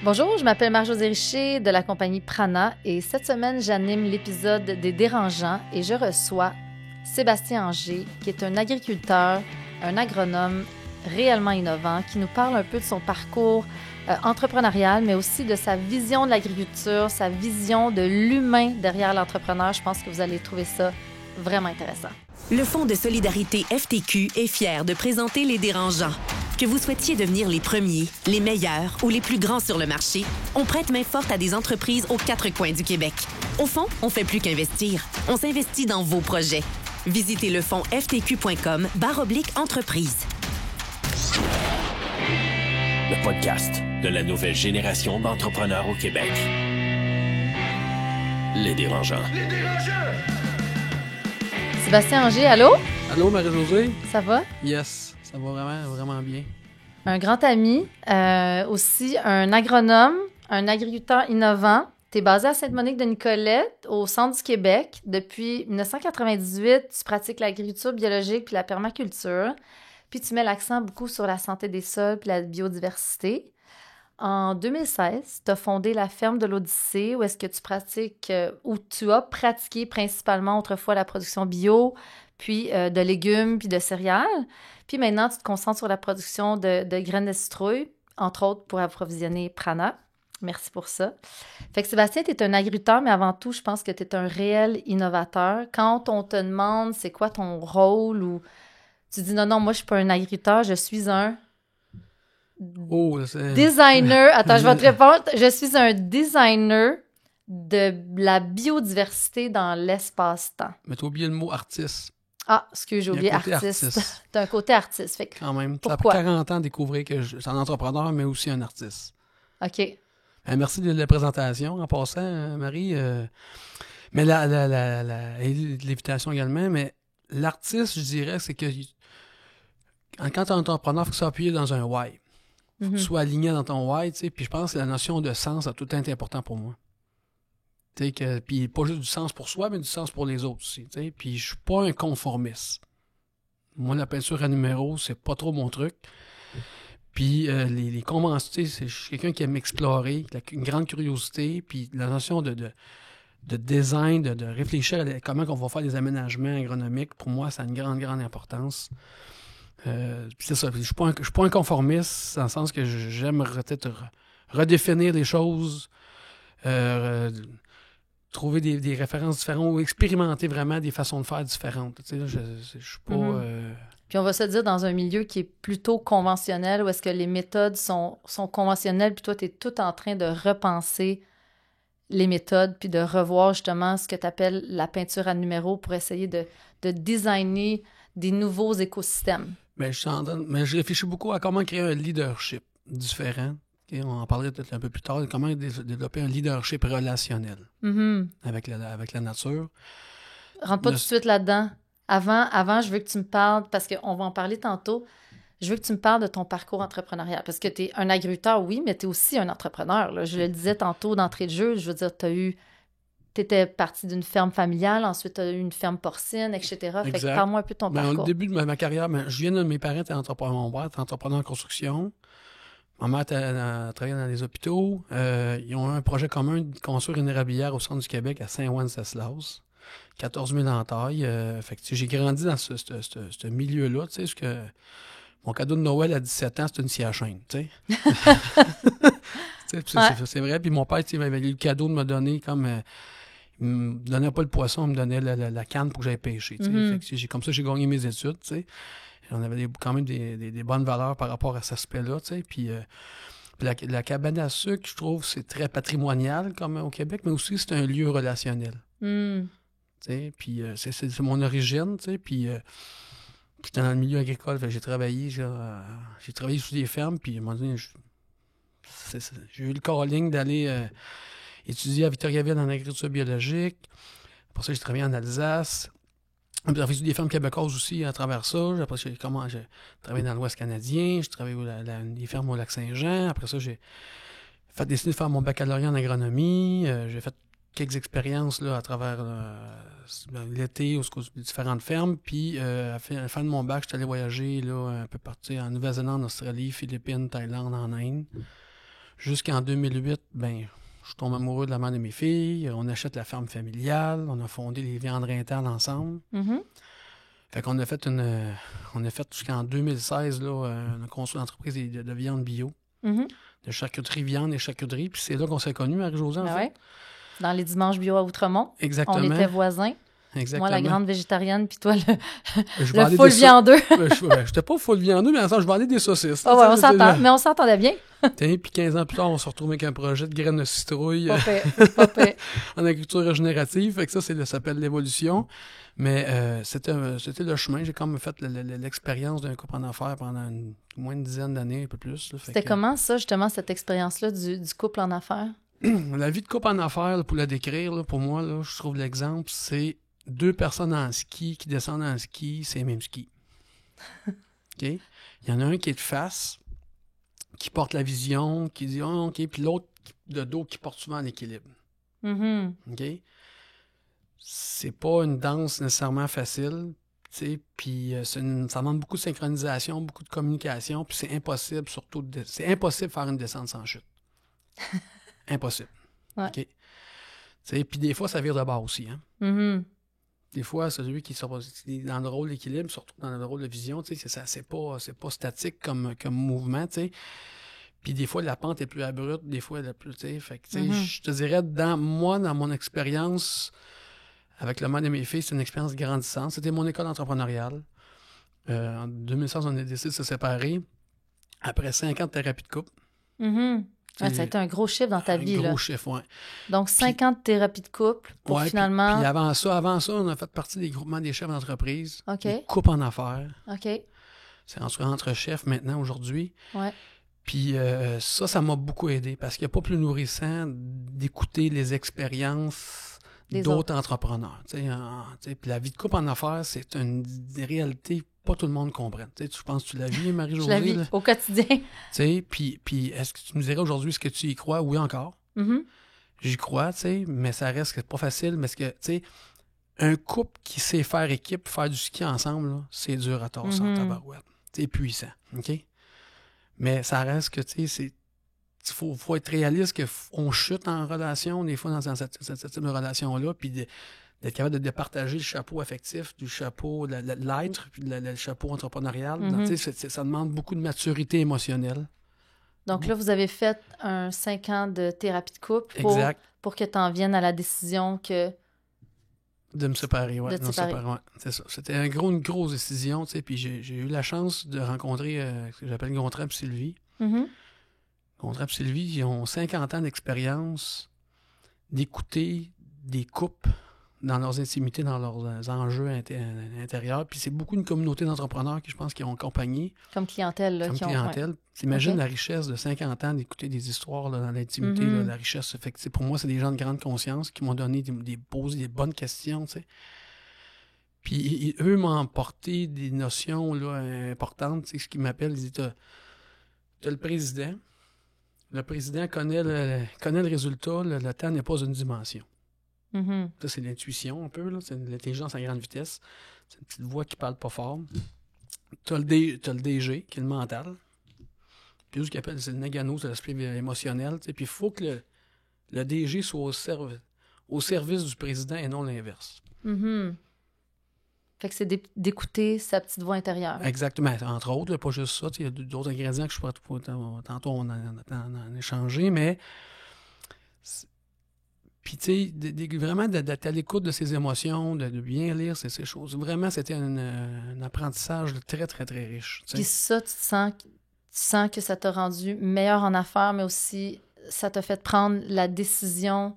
Bonjour, je m'appelle Marjosée Richer de la compagnie Prana et cette semaine, j'anime l'épisode des Dérangeants et je reçois Sébastien Anger, qui est un agriculteur, un agronome réellement innovant, qui nous parle un peu de son parcours entrepreneurial, mais aussi de sa vision de l'agriculture, sa vision de l'humain derrière l'entrepreneur. Je pense que vous allez trouver ça vraiment intéressant. Le Fonds de solidarité FTQ est fier de présenter Les Dérangeants. Que vous souhaitiez devenir les premiers, les meilleurs ou les plus grands sur le marché, on prête main forte à des entreprises aux quatre coins du Québec. Au fond, on fait plus qu'investir. On s'investit dans vos projets. Visitez le fonds ftq.com/entreprise. Le podcast de la nouvelle génération d'entrepreneurs au Québec. Les Dérangeants. Les Dérangeants! Sébastien Anger, allô? Allô, Marie-Josée? Ça va? Yes, ça va vraiment, vraiment bien. Un grand ami, aussi un agronome, un agriculteur innovant. Tu es basé à Sainte-Monique-de-Nicolette, au centre du Québec. Depuis 1998, tu pratiques l'agriculture biologique puis la permaculture. Puis tu mets l'accent beaucoup sur la santé des sols puis la biodiversité. En 2016, tu as fondé la ferme de l'Odyssée, où est-ce que tu pratiques, où tu as pratiqué principalement autrefois la production bio, puis de légumes, puis de céréales. Puis maintenant, tu te concentres sur la production de graines de citrouille, entre autres pour approvisionner Prana. Merci pour ça. Fait que Sébastien, tu es un agriculteur, mais avant tout, je pense que tu es un réel innovateur. Quand on te demande c'est quoi ton rôle, ou tu dis non, moi, je suis pas un agriculteur, je suis un designer. Attends, je vais te répondre. Je suis un designer de la biodiversité dans l'espace-temps. Mais tu as oublié le mot artiste. Ah, excuse, j'ai oublié artiste. T'as un côté artiste. Fait que, quand même. Ça pourquoi? fait 40 ans de découvrir que je suis un entrepreneur, mais aussi un artiste. OK. Merci de la présentation, en passant, Marie. Mais et de l'invitation également. Mais l'artiste, je dirais, c'est que quand tu es un entrepreneur, il faut que ça appuie dans un why. Il faut que tu sois aligné dans ton why, tu sais. Puis je pense que la notion de sens a tout le temps été important pour moi. Tu sais, puis pas juste du sens pour soi, mais du sens pour les autres aussi, tu sais. Puis je suis pas un conformiste. Moi, la peinture à numéro, c'est pas trop mon truc. Puis les conventions, tu sais, je suis quelqu'un qui aime explorer, qui a une grande curiosité, puis la notion de design, de réfléchir à comment on va faire des aménagements agronomiques, pour moi, ça a une grande, grande importance. C'est ça, je suis pas un conformiste, dans le sens que j'aime peut-être redéfinir les choses, trouver des références différentes ou expérimenter vraiment des façons de faire différentes. Tu sais, je suis pas... Puis on va se dire dans un milieu qui est plutôt conventionnel, où est-ce que les méthodes sont conventionnelles, puis toi, tu es tout en train de repenser les méthodes, puis de revoir justement ce que tu appelles la peinture à numéro pour essayer de designer des nouveaux écosystèmes. Mais je réfléchis beaucoup à comment créer un leadership différent. Okay? On en parlerait peut-être un peu plus tard, comment développer un leadership relationnel avec la nature. Rentre pas tout de suite là-dedans. Avant, je veux que tu me parles, parce qu'on va en parler tantôt, je veux que tu me parles de ton parcours entrepreneurial. Parce que tu es un agriculteur, oui, mais tu es aussi un entrepreneur. Là. Je le disais tantôt d'entrée de jeu, je veux dire, tu étais parti d'une ferme familiale, ensuite tu as eu une ferme porcine, etc. Exact. Fait que parle-moi un peu de ton parcours. Au début de ma carrière, je viens de mes parents étaient entrepreneurs. Mon père était entrepreneur en construction. Ma mère travaillait dans les hôpitaux. Ils ont eu un projet commun de construire une érablière au centre du Québec à Saint-Ouen-Ceslas. 14 000 en taille. Fait que, j'ai grandi dans ce milieu-là. Tu sais, que mon cadeau de Noël à 17 ans, c'était une scie à chaîne. Tu sais. C'est vrai. Puis mon père, il m'avait eu le cadeau de me donner comme... il me donnait pas le poisson, il me donnait la canne pour que j'aille pêcher. Tu sais. Fait que comme ça, j'ai gagné mes études. Tu sais. On avait quand même des bonnes valeurs par rapport à cet aspect-là. Tu sais. Puis la cabane à sucre, je trouve, c'est très patrimonial comme au Québec, mais aussi c'est un lieu relationnel. Puis c'est mon origine, puis j'étais dans le milieu agricole, j'ai travaillé sur des fermes, puis à un moment donné, j'ai eu le calling d'aller étudier à Victoriaville en agriculture biologique. Après ça, j'ai travaillé en Alsace. J'ai travaillé sur des fermes québécoises aussi à travers ça. Après, j'ai travaillé dans l'Ouest canadien, j'ai travaillé des fermes au Lac-Saint-Jean. Après ça, j'ai décidé de faire mon baccalauréat en agronomie. J'ai fait quelques expériences là, à travers l'été aux différentes fermes. Puis, à la fin de mon bac, j'étais allé voyager là, un peu partout en Nouvelle-Zélande, Australie, Philippines, Thaïlande, en Inde. Jusqu'en 2008, je tombe amoureux de la mère de mes filles. On achète la ferme familiale. On a fondé les viandes Rintal ensemble. Fait qu'on a fait jusqu'en 2016, là, on a construit une entreprise de viande bio, de charcuterie, viande et charcuterie. Puis c'est là qu'on s'est connus, Marie-Josée, en fait. Ouais. Dans les dimanches bio à Outremont. Exactement. On était voisins. Exactement. Moi, la grande végétarienne, puis toi, Je le full viandeux. Je n'étais pas full viandeux, mais en je vendais des saucisses. Oh, ouais, on s'entend, mais on s'entendait bien. Puis 15 ans plus tard, on se retrouve avec un projet de graines de citrouille Pas pire. en agriculture régénérative. Fait que ça s'appelle l'évolution. Mais c'était le chemin. J'ai quand même fait l'expérience d'un couple en affaires pendant moins d'une dizaine d'années, un peu plus. C'était comment ça, justement, cette expérience-là du couple en affaires? La vie de couple en affaires, là, pour la décrire, là, pour moi, là, je trouve l'exemple, c'est 2 personnes en ski qui descendent en ski, c'est les mêmes skis. OK? Il y en a un qui est de face, qui porte la vision, qui dit « OK », puis l'autre de dos qui porte souvent l'équilibre. OK? C'est pas une danse nécessairement facile, tu sais, puis ça demande beaucoup de synchronisation, beaucoup de communication, puis c'est impossible, c'est impossible de faire une descente sans chute. Impossible. Ouais. OK? Tu sais, puis des fois, ça vire de bord aussi, hein? Des fois, celui qui est dans le rôle d'équilibre, surtout dans le rôle de vision, tu sais, c'est pas statique comme mouvement, tu sais. Puis des fois, la pente est plus abrupte, des fois, elle est plus, tu sais. Fait que, tu sais, je te dirais, dans mon expérience avec le mère de mes filles, c'est une expérience grandissante. C'était mon école entrepreneuriale. En 2016, on a décidé de se séparer après 5 ans de thérapie de couple. Ça a été un gros chiffre dans ta vie, Un là. gros chiffre, oui. Donc, 5 ans de thérapie de couple pour finalement... Puis avant ça, on a fait partie des groupements des chefs d'entreprise. OK. Des couples en affaires. OK. C'est entre chefs maintenant, aujourd'hui. Ouais. Puis ça m'a beaucoup aidé parce qu'il n'y a pas plus nourrissant d'écouter les expériences d'autres entrepreneurs. Puis la vie de couple en affaires, c'est une réalité pas tout le monde comprend. Tu penses que tu la vis, Marie-Josée? Je la vis au quotidien. Puis est-ce que tu nous dirais aujourd'hui, est-ce que tu y crois? Oui, encore. J'y crois, mais ça reste pas facile. Mais un couple qui sait faire équipe, faire du ski ensemble, là, c'est dur à tasser en tabarouette. C'est puissant, OK? Mais ça reste que, il faut être réaliste qu'on chute en relation, des fois, dans cette type de relation-là, puis d'être capable de partager le chapeau affectif, du chapeau, l'être, puis le chapeau entrepreneurial. Ça demande beaucoup de maturité émotionnelle. Donc là, vous avez fait un 5 ans de thérapie de couple pour que tu en viennes à la décision que... De me séparer, oui. C'est ça. C'était une grosse décision, puis j'ai eu la chance de rencontrer ce que j'appelle Gontran et Sylvie. Gontran et Sylvie, ils ont 50 ans d'expérience d'écouter des couples dans leurs intimités, dans leurs enjeux intérieurs. Puis c'est beaucoup une communauté d'entrepreneurs qui, je pense, qui ont accompagné. Comme clientèle. Là, T'imagines la richesse de 50 ans d'écouter des histoires là, dans l'intimité, là, la richesse. Fait que, pour moi, c'est des gens de grande conscience qui m'ont donné posé des bonnes questions. T'sais. Puis eux m'ont apporté des notions là, importantes. Ce qu'ils m'appellent, ils disent, t'as le président. Le président connaît le résultat. Le temps n'est pas une dimension. Ça, c'est l'intuition un peu, là. C'est l'intelligence à grande vitesse. C'est une petite voix qui parle pas fort. T'as le DG, qui est le mental. Puis ce qu'il appelle, c'est le Nagano, c'est l'aspect émotionnel. Puis il faut que le DG soit au service du président et non l'inverse. Fait que c'est d'écouter sa petite voix intérieure. Exactement. Entre autres, là, pas juste ça. Il y a d'autres ingrédients que je pourrais... Tantôt, on en a échangé, mais... Puis, tu sais, vraiment d'être à l'écoute de ses émotions, de bien lire ces choses. Vraiment, c'était un apprentissage très, très, très riche. T'sais. Puis ça, tu sens que ça t'a rendu meilleur en affaires, mais aussi ça t'a fait prendre la décision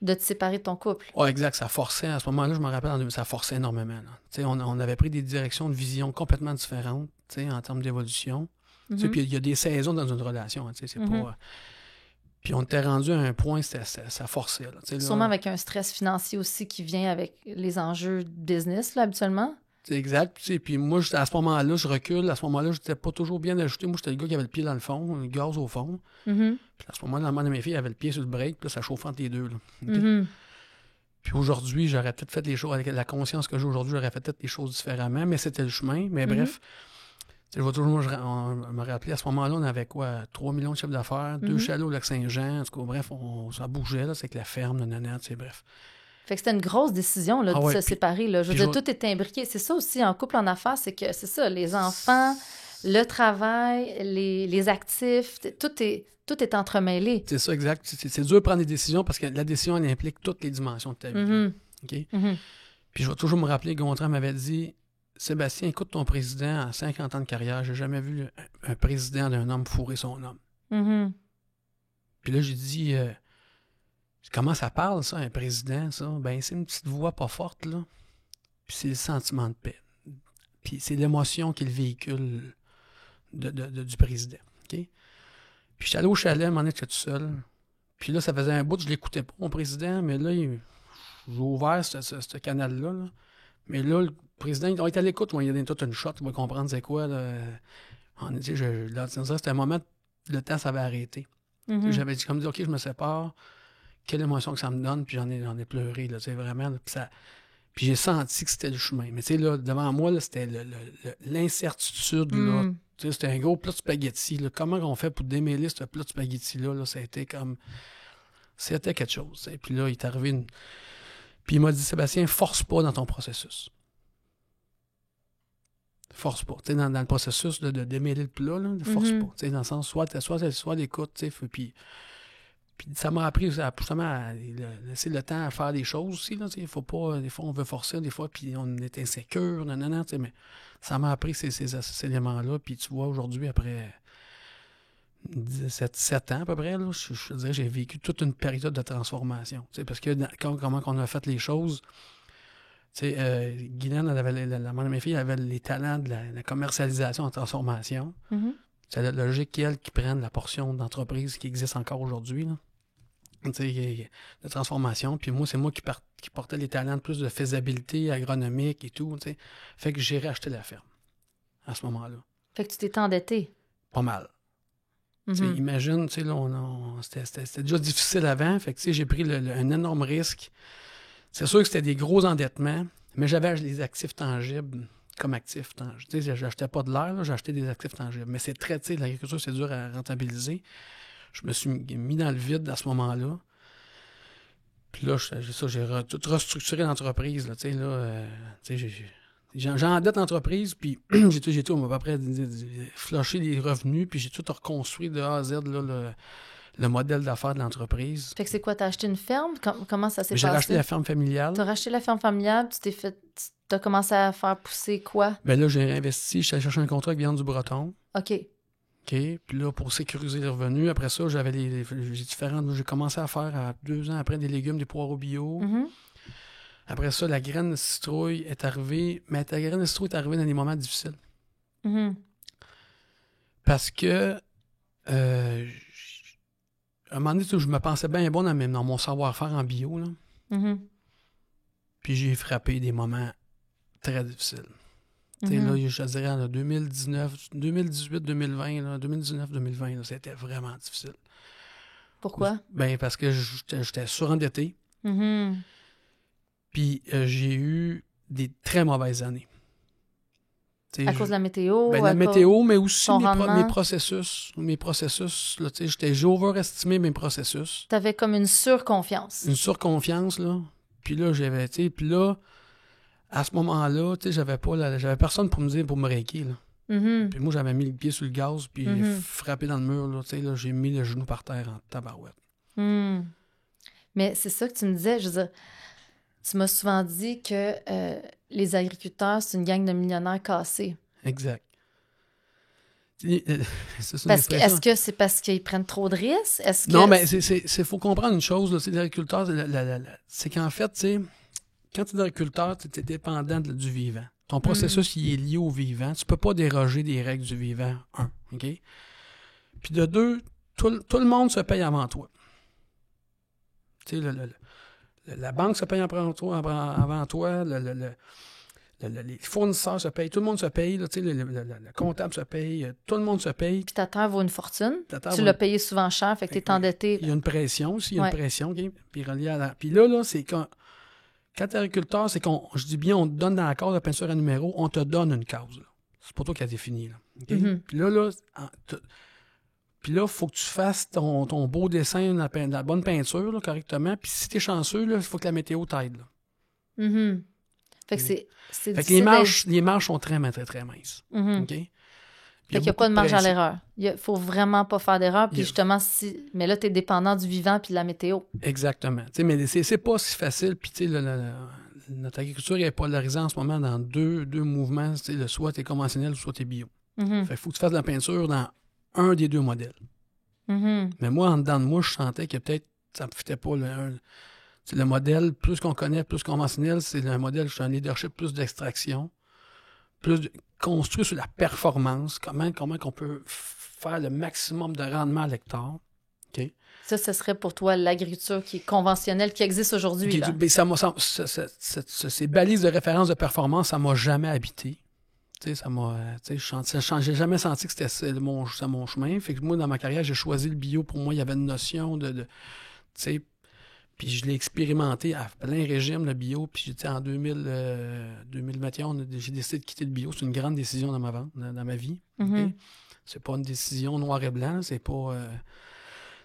de te séparer de ton couple. Oui, exact. Ça forçait, à ce moment-là, je me rappelle, ça forçait énormément. Tu sais, on avait pris des directions de vision complètement différentes, tu sais, en termes d'évolution. Tu sais, puis il y a des saisons dans une relation, tu sais, c'est pas... Puis on était rendu à un point, ça forçait. Là, sûrement avec un stress financier aussi qui vient avec les enjeux de business, là, habituellement. C'est exact. Puis moi, à ce moment-là, je recule. À ce moment-là, je n'étais pas toujours bien ajusté. Moi, j'étais le gars qui avait le pied dans le fond, le gaz au fond. Puis à ce moment-là, la mère de mes filles avait le pied sur le break, puis là, ça chauffait entre les deux. Là. Okay? Puis aujourd'hui, j'aurais peut-être fait les choses, avec la conscience que j'ai aujourd'hui, j'aurais fait peut-être les choses différemment, mais c'était le chemin. Mais bref, Je vais toujours me rappeler, à ce moment-là, on avait quoi? 3 millions de chiffres d'affaires, 2 chalots au Lac-Saint-Jean. En tout cas, bref, ça bougeait, là, c'est que la ferme, nanana, bref. Fait que c'était une grosse décision là, de se séparer. Là. Je veux dire, tout est imbriqué. C'est ça aussi, en couple, en affaires, c'est que c'est ça, les enfants, le travail, les actifs, tout est entremêlé. C'est ça, exact. C'est dur de prendre des décisions parce que la décision, elle implique toutes les dimensions de ta vie. OK? Puis je vais toujours me rappeler, Gontran m'avait dit, Sébastien, écoute ton président en 50 ans de carrière, j'ai jamais vu un président d'un homme fourrer son homme. Puis là, j'ai dit... comment ça parle, ça, un président, ça? Ben, c'est une petite voix pas forte, là. Puis c'est le sentiment de paix. Puis c'est l'émotion qui est le véhicule du président, OK? Puis j'étais allé au chalet, m'en étais tout seul. Puis là, ça faisait un bout que je l'écoutais pas, mon président, mais là, j'ai ouvert ce canal-là, là. Mais là, le président, il est à l'écoute, il a donné toute une shot, il va comprendre c'est quoi, là. C'était un moment, le temps, ça avait arrêté. J'avais dit, comme dit, OK, je me sépare. Quelle émotion que ça me donne, puis j'en ai pleuré, là, tu sais, vraiment. Là, puis j'ai senti que c'était le chemin. Mais tu sais, là, devant moi, là, c'était l'incertitude, là. Tu sais, c'était un gros plat de spaghettis, là. Comment on fait pour démêler ce plat de spaghettis-là, là? Ça a été comme... C'était quelque chose, tu sais. Puis là, il est arrivé Puis il m'a dit, Sébastien, force pas dans ton processus. Force pas. Tu sais, dans le processus de démêler le plat, là, force pas. Tu sais, dans le sens, soit d'écoute, tu sais, puis ça m'a appris justement à laisser le temps à faire des choses aussi. Là, il faut pas, des fois, on veut forcer, des fois, puis on est insécure, mais ça m'a appris ces éléments-là. Puis tu vois, aujourd'hui, après 17 ans à peu près, là, je dirais j'ai vécu toute une période de transformation. Parce que comment on a fait les choses, Guylaine, la mère de mes filles, elle avait les talents de la commercialisation en transformation. C'est la logique qu'elle qui prenne la portion d'entreprise qui existe encore aujourd'hui, là. De transformation. Puis moi, c'est moi qui portais les talents de plus de faisabilité agronomique et tout. T'sais. Fait que j'ai racheté la ferme à ce moment-là. Fait que tu t'es endetté. Pas mal. Imagine, là, c'était déjà difficile avant. Fait que j'ai pris un énorme risque. C'est sûr que c'était des gros endettements, mais j'avais les actifs tangibles comme actifs tangibles. J'achetais pas de l'air, là, j'achetais des actifs tangibles. Mais c'est très, l'agriculture, c'est dur à rentabiliser. Je me suis mis dans le vide à ce moment-là. Puis là, j'ai tout restructuré l'entreprise. J'endette l'entreprise, puis j'ai tout à peu près flushé les revenus, puis j'ai tout reconstruit de A à Z là, le modèle d'affaires de l'entreprise. Fait que c'est quoi, t'as acheté une ferme? Comment ça s'est passé? J'ai racheté la ferme familiale. T'as racheté la ferme familiale, t'as commencé à faire pousser quoi? Ben là, j'ai investi, j'allais chercher un contrat avec Viande du Breton. OK. Puis là, pour sécuriser les revenus, après ça, j'ai commencé à faire, 2 ans après, des légumes, des poireaux bio. Après ça, la graine de citrouille est arrivée, mais la graine de citrouille est arrivée dans des moments difficiles. Parce que, à un moment donné, je me pensais bien bon dans mon savoir-faire en bio, là. Puis j'ai frappé des moments très difficiles. Là, je dirais en 2019, 2018, 2020, là, 2019, 2020, là, c'était vraiment difficile. Pourquoi? Ben parce que j'étais surendetté. Puis j'ai eu des très mauvaises années. À cause de la météo? La météo, mais aussi mes processus. Là, j'ai overestimé mes processus. T'avais comme une surconfiance. Une surconfiance, là. Puis là, puis là, à ce moment-là, j'avais personne pour me réquer, là. Puis moi, j'avais mis le pied sur le gaz, puis j'ai frappé dans le mur, là, j'ai mis le genou par terre en tabarouette. Mais c'est ça que tu me disais, je veux dire, tu m'as souvent dit que les agriculteurs, c'est une gang de millionnaires cassés. Exact. Est-ce que c'est parce qu'ils prennent trop de risques? Non, mais il faut comprendre une chose, là, l'agriculteur, c'est qu'en fait, quand tu es agriculteur, tu es dépendant du vivant. Ton processus, il est lié au vivant. Tu peux pas déroger des règles du vivant, OK? Puis de 2, tout le monde se paye avant toi. Tu sais, la banque se paye avant toi, les fournisseurs se payent, tout le monde se paye, là, le comptable se paye, tout le monde se paye. Puis ta terre vaut une fortune. Tu l'as payé souvent cher, fait que tu es endetté. Il y a une pression aussi, une pression. Okay? Puis là, c'est quand tu es agriculteur, c'est je dis bien, on te donne dans la case de peinture à numéro, on te donne une case. Là. C'est pas toi qui as défini. Là. OK? Mhm. Puis là, il faut que tu fasses ton beau dessin, la bonne peinture là, correctement. Puis si tu es chanceux, il faut que la météo t'aide. Là. Mhm. Fait que c'est Fait que difficile les marges sont très, très, très minces. Mhm. OK? Fait qu'il n'y a pas de marge à l'erreur. Il faut vraiment pas faire d'erreur. Puis justement, mais là, tu es dépendant du vivant puis de la météo. Exactement. T'sais, mais c'est pas si facile. Puis notre agriculture est polarisée en ce moment dans deux mouvements. Soit tu es conventionnel, soit tu es bio. Mhm. Fait qu'il faut que tu fasses de la peinture dans un des deux modèles. Mhm. Mais moi, en dedans de moi, je sentais que peut-être ça me fitait pas. Le modèle, plus qu'on connaît, plus conventionnel, c'est un modèle, c'est un leadership plus d'extraction, plus construit sur la performance, comment on peut faire le maximum de rendement à l'hectare. OK? Ça, ce serait pour toi l'agriculture qui est conventionnelle, qui existe aujourd'hui. Là. Ces balises de référence de performance, ça m'a jamais habité. J'ai jamais senti que c'était mon chemin. Fait que moi, dans ma carrière, j'ai choisi le bio. Pour moi, il y avait une notion puis je l'ai expérimenté à plein régime, le bio. Puis en 2021, j'ai décidé de quitter le bio. C'est une grande décision dans ma vie. Mm-hmm. Okay? C'est pas une décision noir et blanc. C'est pas...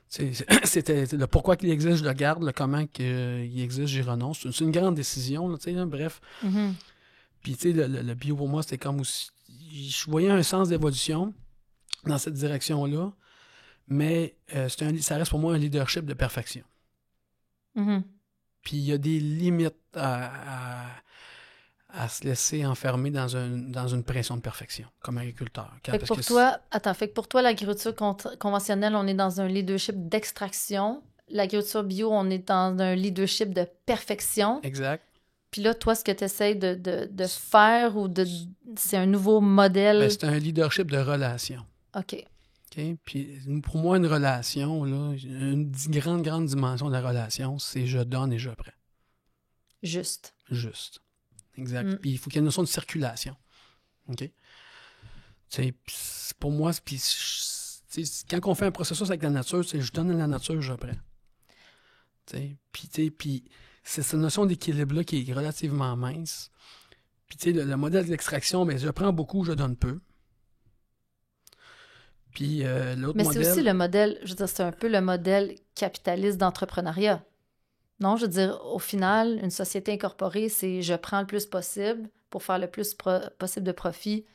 c'était le pourquoi qu'il existe, je le garde. Le comment qu'il existe, j'y renonce. C'est une grande décision. Là, bref. Mm-hmm. Puis, tu sais, le bio, pour moi, c'était comme aussi... Je voyais un sens d'évolution dans cette direction-là, mais ça reste pour moi un leadership de perfection. Mm-hmm. Puis, il y a des limites à se laisser enfermer dans une pression de perfection, comme agriculteur. Fait que pour toi, l'agriculture conventionnelle, on est dans un leadership d'extraction. L'agriculture bio, on est dans un leadership de perfection. Exact. Puis là, toi, ce que tu essaies de faire c'est un nouveau modèle? Ben, c'est un leadership de relation. OK. Puis pour moi, une relation, là, une grande dimension de la relation, c'est je donne et je prends. Juste. Exact. Puis il faut qu'il y ait une notion de circulation. OK? Pour moi, quand on fait un processus avec la nature, je donne à la nature, je prends. Puis c'est cette notion d'équilibre-là qui est relativement mince. Puis, le modèle d'extraction, je prends beaucoup, je donne peu. Puis, l'autre modèle... Mais c'est aussi le modèle, je veux dire, c'est un peu le modèle capitaliste d'entrepreneuriat. Non, je veux dire, au final, une société incorporée, c'est je prends le plus possible pour faire le plus possible de profit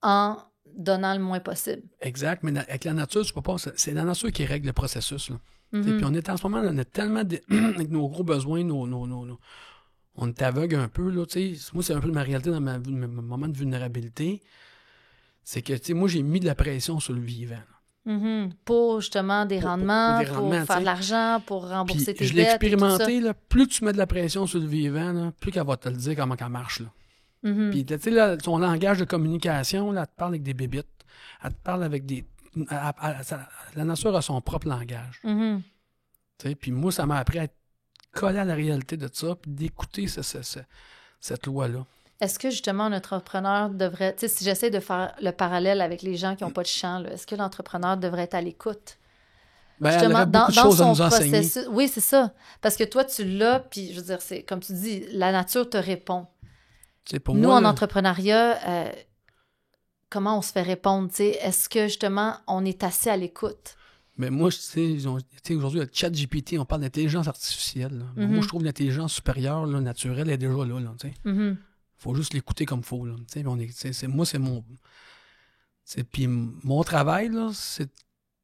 en donnant le moins possible. Exact, mais avec la nature, tu peux pas... C'est la nature qui règle le processus, là. Mm-hmm. Puis on est en ce moment, on est tellement avec nos gros besoins, on est aveugle un peu. Là, moi, c'est un peu ma réalité dans mon moment de vulnérabilité. C'est que moi, j'ai mis de la pression sur le vivant. Mm-hmm. Pour justement des rendements, pour faire de l'argent, pour rembourser tes dettes. Je l'ai expérimenté, là, plus tu mets de la pression sur le vivant, là, plus qu'elle va te le dire comment ça marche. Là. Mm-hmm. Puis son langage de communication, là, elle te parle avec des bébites, elle te parle avec des... la nature a son propre langage. Mm-hmm. Puis moi, ça m'a appris à être collé à la réalité de ça, puis d'écouter cette loi-là. Est-ce que justement un entrepreneur devrait... Tu sais, si j'essaie de faire le parallèle avec les gens qui n'ont pas de champ, là, est-ce que l'entrepreneur devrait être à l'écoute? Ben, justement, elle aurait beaucoup de choses à nous enseigner. Oui, c'est ça. Parce que toi, tu l'as, puis je veux dire, c'est comme tu dis, la nature te répond. Pour nous, moi, en entrepreneuriat... comment on se fait répondre, tu sais? Est-ce que, justement, on est assez à l'écoute? Mais moi, tu sais, aujourd'hui, le ChatGPT, on parle d'intelligence artificielle. Mm-hmm. Moi, je trouve l'intelligence supérieure, là, naturelle, est déjà là, tu sais. Mm-hmm. Faut juste l'écouter comme il faut, là. Tu sais, moi, c'est mon... Puis mon travail, là, c'est...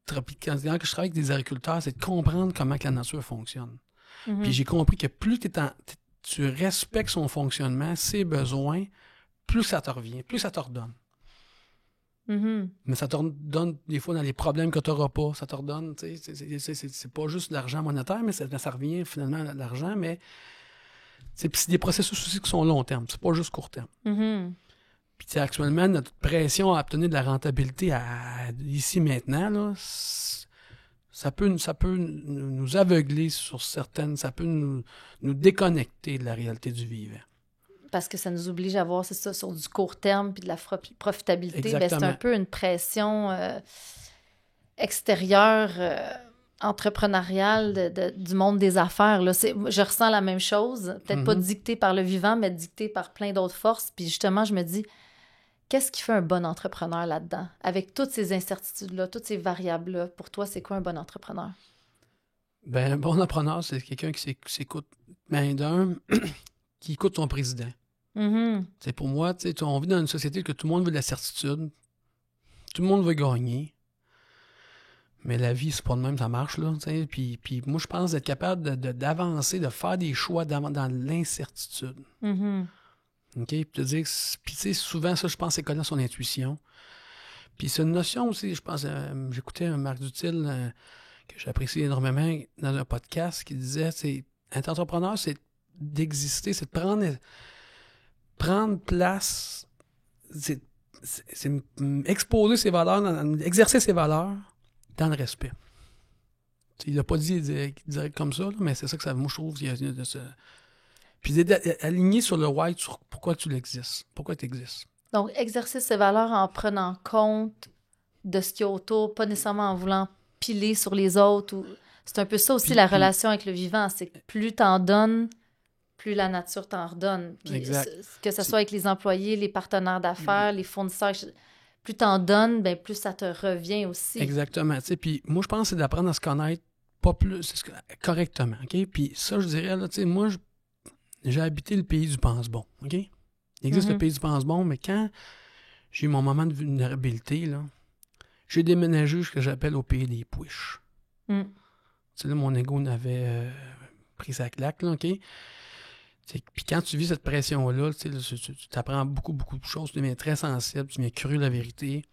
Quand je travaille avec des agriculteurs, c'est de comprendre comment que la nature fonctionne. Mm-hmm. Puis j'ai compris que plus tu respectes son fonctionnement, ses besoins, plus ça te revient, plus ça te redonne. Mm-hmm. Mais ça te redonne des fois dans les problèmes que tu n'auras pas. Ça te redonne, tu sais, c'est pas juste de l'argent monétaire, mais ça revient finalement à l'argent, mais c'est des processus aussi qui sont long terme, c'est pas juste court terme. Mm-hmm. Puis actuellement, notre pression à obtenir de la rentabilité ici maintenant, là, ça peut nous aveugler sur certaines, ça peut nous déconnecter de la réalité du vivant. Parce que ça nous oblige à voir, c'est ça, sur du court terme puis de la profitabilité. Ben, c'est un peu une pression extérieure, entrepreneuriale du monde des affaires. Là. Je ressens la même chose, peut-être pas dictée par le vivant, mais dictée par plein d'autres forces. Puis justement, je me dis, Qu'est-ce qui fait un bon entrepreneur là-dedans? Avec toutes ces incertitudes-là, toutes ces variables-là, pour toi, c'est quoi un bon entrepreneur? Ben, un bon entrepreneur, c'est quelqu'un qui s'écoute. Ben, d'un, qui écoute son président. C'est pour moi, tu sais, on vit dans une société que tout le monde veut de la certitude. Tout le monde veut gagner. Mais la vie, c'est pas de même, ça marche, là. Puis moi, je pense d'être capable d'avancer, de faire des choix dans l'incertitude. OK? Puis de dire, puis tu sais, souvent, ça, je pense, c'est connaître son intuition. Puis c'est une notion aussi, je pense, j'écoutais un Marc Dutil que j'apprécie énormément dans un podcast qui disait, c'est être entrepreneur, c'est d'exister, c'est de prendre place, c'est exposer ses valeurs, exercer ses valeurs dans le respect. T'sais, il l'a pas dit direct comme ça, là, mais c'est ça que ça, moi je trouve. Puis aligné sur le why, sur pourquoi tu l'existes, pourquoi tu existes. Donc, exercer ses valeurs en prenant compte de ce qu'il y a autour, pas nécessairement en voulant piler sur les autres. C'est un peu ça aussi, la relation avec le vivant. C'est que plus t'en donnes, plus la nature t'en redonne. Puis, exact. Que ce soit avec les employés, les partenaires d'affaires, les fournisseurs, plus t'en donnes, ben plus ça te revient aussi. Exactement. Puis moi, je pense que c'est d'apprendre à se connaître pas plus correctement. OK? Puis ça, je dirais, là, moi, j'ai habité le pays du pense-bon. OK? Il existe le pays du pense-bon, mais quand j'ai eu mon moment de vulnérabilité, là, j'ai déménagé ce que j'appelle au pays des pouiches. Tu sais, là, mon ego n'avait pris sa claque, là, OK? Puis quand tu vis cette pression-là, tu apprends beaucoup, beaucoup de choses, tu deviens très sensible, tu deviens curieux de la vérité.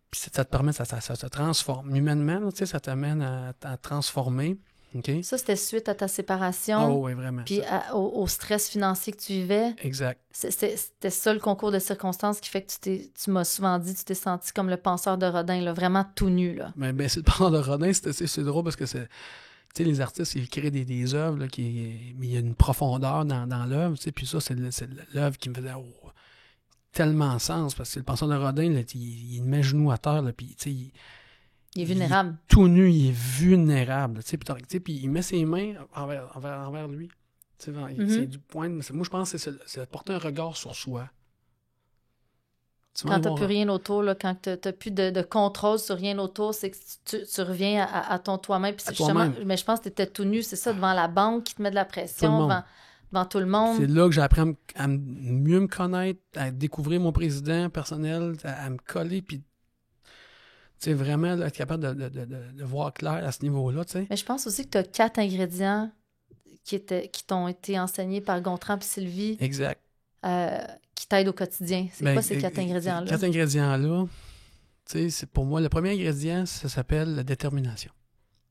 Puis ça te permet, ça te transforme. Humainement, là, ça t'amène à transformer. Okay? Ça, c'était suite à ta séparation. Ah oui, vraiment. Puis au stress financier que tu vivais. Exact. C'était ça le concours de circonstances qui fait que tu m'as souvent dit, tu t'es senti comme le penseur de Rodin, là, vraiment tout nu. Là. Ben, c'est le penseur de Rodin, c'est drôle parce que c'est. Tu sais, les artistes, ils créent des œuvres, là, mais il y a une profondeur dans l'œuvre, tu sais, puis ça, c'est l'œuvre qui me faisait tellement sens, parce que le penseur de Rodin, là, il met genoux à terre, là, puis, tu sais, il est vulnérable. Il est tout nu, il est vulnérable, tu sais, puis il met ses mains envers lui. Tu sais, c'est du point moi, je pense que c'est de porter un regard sur soi. Quand tu n'as plus rien autour, là, quand tu n'as plus de contrôle sur rien autour, c'est que tu reviens à ton toi-même. Puis mais je pense que tu étais tout nu, c'est ça, devant la banque qui te met de la pression, devant tout le monde. C'est là que j'ai appris à mieux me connaître, à découvrir mon président personnel, à me coller, puis vraiment là, être capable de voir clair à ce niveau-là. T'sais. Mais je pense aussi que tu as 4 ingrédients qui t'ont été enseignés par Gontran et Sylvie. Exact. Qui t'aident au quotidien. C'est quoi ces 4 ingrédients-là? 4 ingrédients-là, c'est pour moi, le premier ingrédient, ça s'appelle la détermination.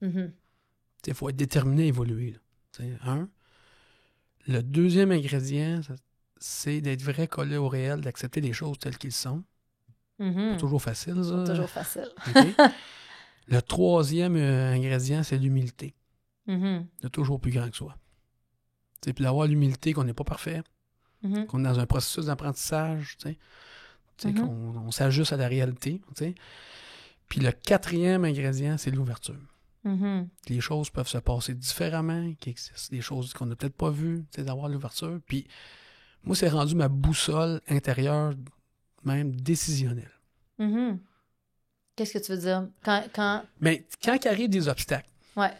Il faut être déterminé à évoluer. Là. Le deuxième ingrédient, c'est d'être vrai, collé au réel, d'accepter les choses telles qu'elles sont. Pas toujours facile, ça. Pas toujours facile. Okay. Le troisième ingrédient, c'est l'humilité. De toujours plus grand que soi. Puis d'avoir l'humilité qu'on n'est pas parfait, qu'on est dans un processus d'apprentissage, qu'on s'ajuste à la réalité. Puis le quatrième ingrédient, c'est l'ouverture. Les choses peuvent se passer différemment, qu'il existe des choses qu'on n'a peut-être pas vues, d'avoir l'ouverture. Puis moi, c'est rendu ma boussole intérieure, même décisionnelle. Qu'est-ce que tu veux dire? Quand il arrive des obstacles, ouais.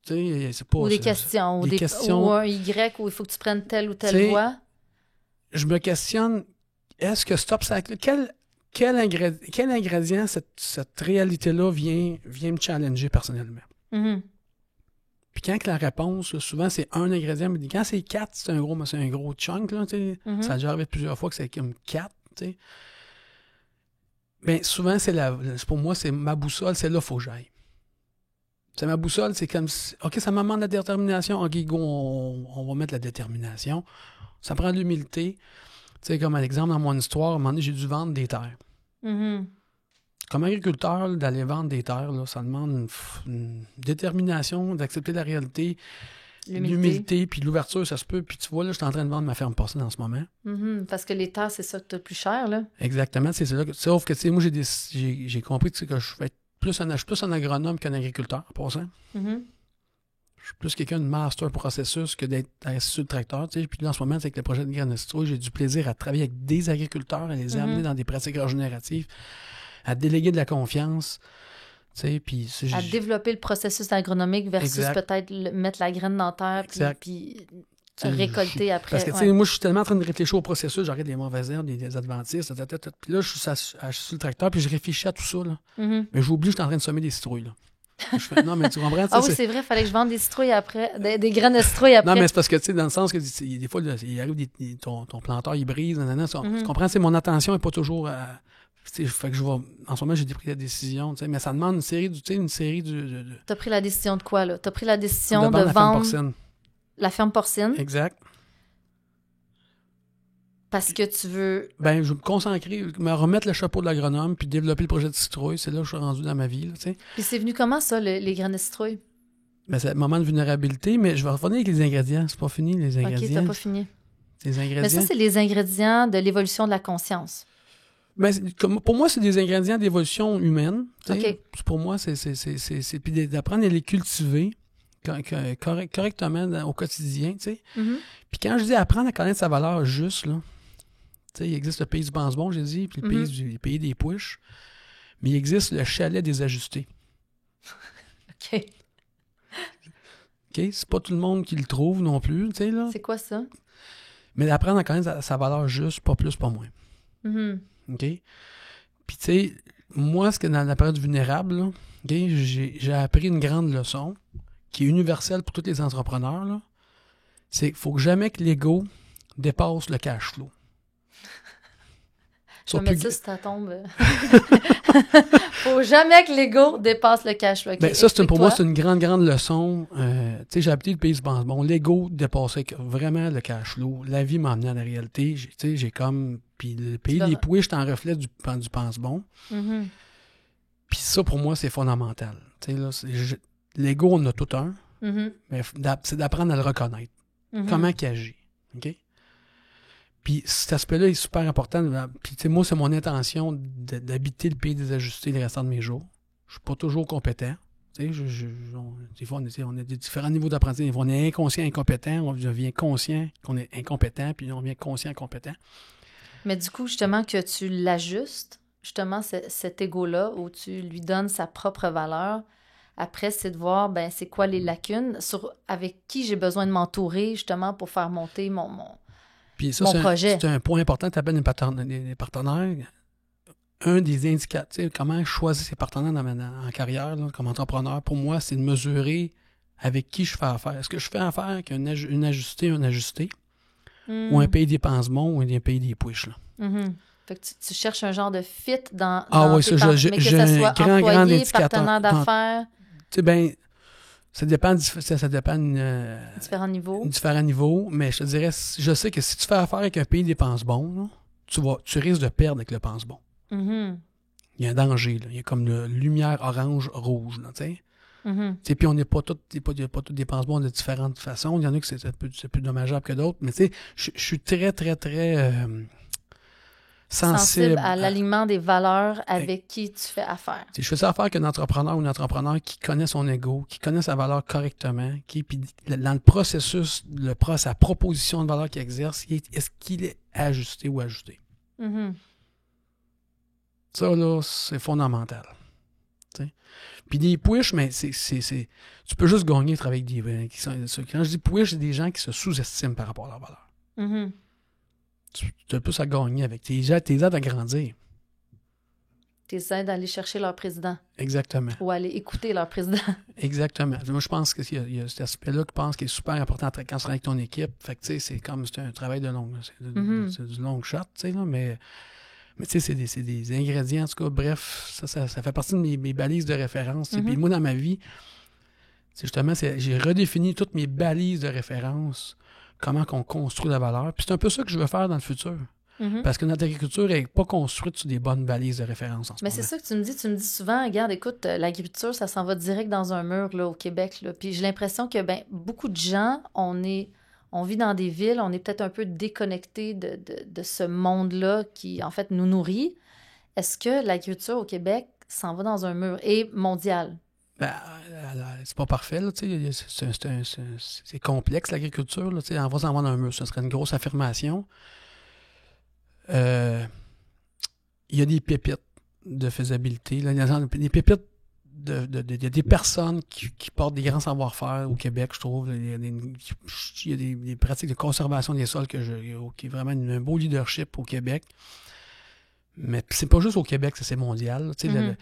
C'est pas, ou des questions, ou un Y, où il faut que tu prennes telle ou telle voie. Je me questionne, est-ce que cet obstacle-là, quel ingrédient cette réalité-là vient me challenger personnellement? Puis quand la réponse, là, souvent, c'est un ingrédient, mais quand c'est 4, c'est un gros chunk, là, ça a déjà arrivé plusieurs fois que c'est comme 4, bien, souvent, pour moi, c'est ma boussole, c'est là qu'il faut que j'aille. C'est ma boussole, c'est comme si, OK, ça me demande la détermination, OK, go, on va mettre la détermination. Ça prend de l'humilité. Tu sais, comme un exemple dans mon histoire, à un moment donné, j'ai dû vendre des terres. Comme agriculteur, là, d'aller vendre des terres, là, ça demande une détermination, d'accepter la réalité, l'humilité, puis l'ouverture, ça se peut. Puis tu vois, là, je suis en train de vendre ma ferme parcelle en ce moment. Parce que les terres, c'est ça que tu as le plus cher, là. Exactement, c'est ça. Sauf que, tu sais, moi, j'ai compris que je suis plus un agronome qu'un agriculteur, en passant. Je Je suis plus quelqu'un de master processus que d'être assis sur le tracteur. Tu sais. Puis là, en ce moment, avec le projet de graines de citrouille, j'ai du plaisir à travailler avec des agriculteurs, à les amener dans des pratiques régénératives, à déléguer de la confiance. Tu sais, puis à développer le processus agronomique versus peut-être mettre la graine dans la terre puis récolter après. Parce que, tu sais, moi, je suis tellement en train de réfléchir au processus, j'arrête des mauvaises herbes, des adventistes, puis là, je suis sur le tracteur, puis je réfléchis à tout ça, là. Mais j'oublie que je suis en train de semer des citrouilles, là. Je fais, non, mais tu comprends? Ah oui, c'est vrai, il fallait que je vende des citrouilles après, des graines de citrouilles après. Non, mais c'est parce que, tu sais, dans le sens que des fois, il arrive, ton planteur, il brise, tu comprends? C'est mon attention n'est pas toujours à... Fait que en ce moment, j'ai pris la décision, mais ça demande une série de... T'as pris la décision de quoi, là? T'as pris la décision de vendre vendre... ferme porcine. La ferme porcine? Exact. Parce que tu veux... Ben, je veux me concentrer, me remettre le chapeau de l'agronome, puis développer le projet de citrouille. C'est là que je suis rendu dans ma vie, tu sais. Puis c'est venu comment, ça, les graines de citrouille? Ben, c'est un moment de vulnérabilité, mais je vais revenir avec les ingrédients. C'est pas fini, les ingrédients. OK, t'as pas fini. Les ingrédients. Mais ça, c'est les ingrédients de l'évolution de la conscience. Ben, pour moi, c'est des ingrédients d'évolution humaine. OK. Pour moi, c'est puis d'apprendre à les cultiver correctement au quotidien, tu sais. Puis quand je dis apprendre à connaître sa valeur juste, là, tu sais, il existe le pays du pense-bon, j'ai dit, puis le pays des pouiches, mais il existe le chalet des ajustés. OK. OK? C'est pas tout le monde qui le trouve non plus, tu sais, là. C'est quoi ça? Mais d'apprendre à connaître sa valeur juste, pas plus, pas moins. OK? Puis, tu sais, moi, ce que dans la période vulnérable, là, okay, j'ai appris une grande leçon qui est universelle pour tous les entrepreneurs, là. C'est qu'il faut jamais que l'ego dépasse le cash flow. Je vais mettre ça sur ta tombe. Faut jamais que l'ego dépasse le cash flow. Okay, ben, ça, pour moi, c'est une grande leçon. Tu sais, j'ai habité le pays du pense-bon. L'ego dépassait vraiment le cash flow. La vie m'a amené à la réalité. Tu sais, j'ai comme... Puis le pays des pouiches, c'est un reflet du pense-bon. Puis ça, pour moi, c'est fondamental. Tu sais, là, l'ego, on en a tout un. Mais c'est d'apprendre à le reconnaître. Comment il agit. OK? Puis cet aspect-là est super important. Puis tu sais, moi, c'est mon intention d'habiter le pays des ajustés le restant de mes jours. Je suis pas toujours compétent. Tu sais, des fois, on a des différents niveaux d'apprentissage. On est inconscient, incompétent. On devient conscient qu'on est incompétent, puis on devient conscient, compétent. Mais du coup, justement, que tu l'ajustes, justement, cet ego-là, où tu lui donnes sa propre valeur, après, c'est de voir, ben c'est quoi les lacunes, avec qui j'ai besoin de m'entourer, justement, pour faire monter mon Puis ça, projet. C'est un point important. Tu appelles des partenaires. Un des indicateurs, comment choisir ses partenaires en carrière, là, comme entrepreneur, pour moi, c'est de mesurer avec qui je fais affaire. Est-ce que je fais affaire avec une ajustée, un ajusté, ou un pays des pense-bon, ou un pays des pouiches, là. Fait que tu cherches un genre de fit dans oui, ça, mais que ça soit grand employé, partenaire d'affaires. Tu sais, ben, ça dépend Différents niveaux, mais je te dirais, je sais que si tu fais affaire avec un pays des pense-bon, tu risques de perdre avec le pense-bon. Il y a un danger, là. Il y a comme une lumière orange-rouge, tu sais. Puis on n'est pas tous des pense-bons de différentes façons. Il y en a que c'est plus dommageable que d'autres, mais tu sais, je suis très, très, très sensible à l'alignement des valeurs avec qui tu fais affaire. Je fais ça affaire qu'un entrepreneur ou une entrepreneur qui connaît son ego, qui connaît sa valeur correctement, puis dans le processus, sa proposition de valeur qu'il exerce, est-ce qu'il est ajusté ou ajusté? Ça, là, c'est fondamental. T'sais. Puis des push, mais tu peux juste gagner à travailler avec quand je dis push, c'est des gens qui se sous-estiment par rapport à leur valeur. Tu as plus à gagner avec. T'es aides à grandir. T'es aides à aller chercher leur président. Exactement. Ou aller écouter leur président. Exactement. Moi, je pense qu'il y a cet aspect-là que je pense qui est super important quand tu travailles avec ton équipe. Fait que, tu sais, c'est un travail de longue. C'est du long shot, tu sais, là, mais tu sais, c'est des ingrédients, en tout cas. Bref, ça fait partie de mes balises de référence. Puis moi, dans ma vie, justement, j'ai redéfini toutes mes balises de référence. Comment qu'on construit la valeur. Puis c'est un peu ça que je veux faire dans le futur. Parce que notre agriculture n'est pas construite sur des bonnes balises de référence en ce moment. Mais c'est ça que tu me dis. Tu me dis souvent, regarde, écoute, l'agriculture, ça s'en va direct dans un mur là, au Québec. Là. Puis j'ai l'impression que beaucoup de gens, on vit dans des villes, on est peut-être un peu déconnecté de ce monde-là qui, en fait, nous nourrit. Est-ce que l'agriculture au Québec s'en va dans un mur et mondial? Ben, c'est pas parfait, là, tu sais. C'est complexe, l'agriculture, là, tu sais. On va s'en vendre un mur. Ça serait une grosse affirmation. Il y a des pépites de faisabilité. Là. Il y a des pépites il y a des personnes qui portent des grands savoir-faire au Québec, je trouve. Il y a des pratiques de conservation des sols qui est vraiment un beau leadership au Québec. Mais c'est pas juste au Québec, c'est mondial. Tu sais,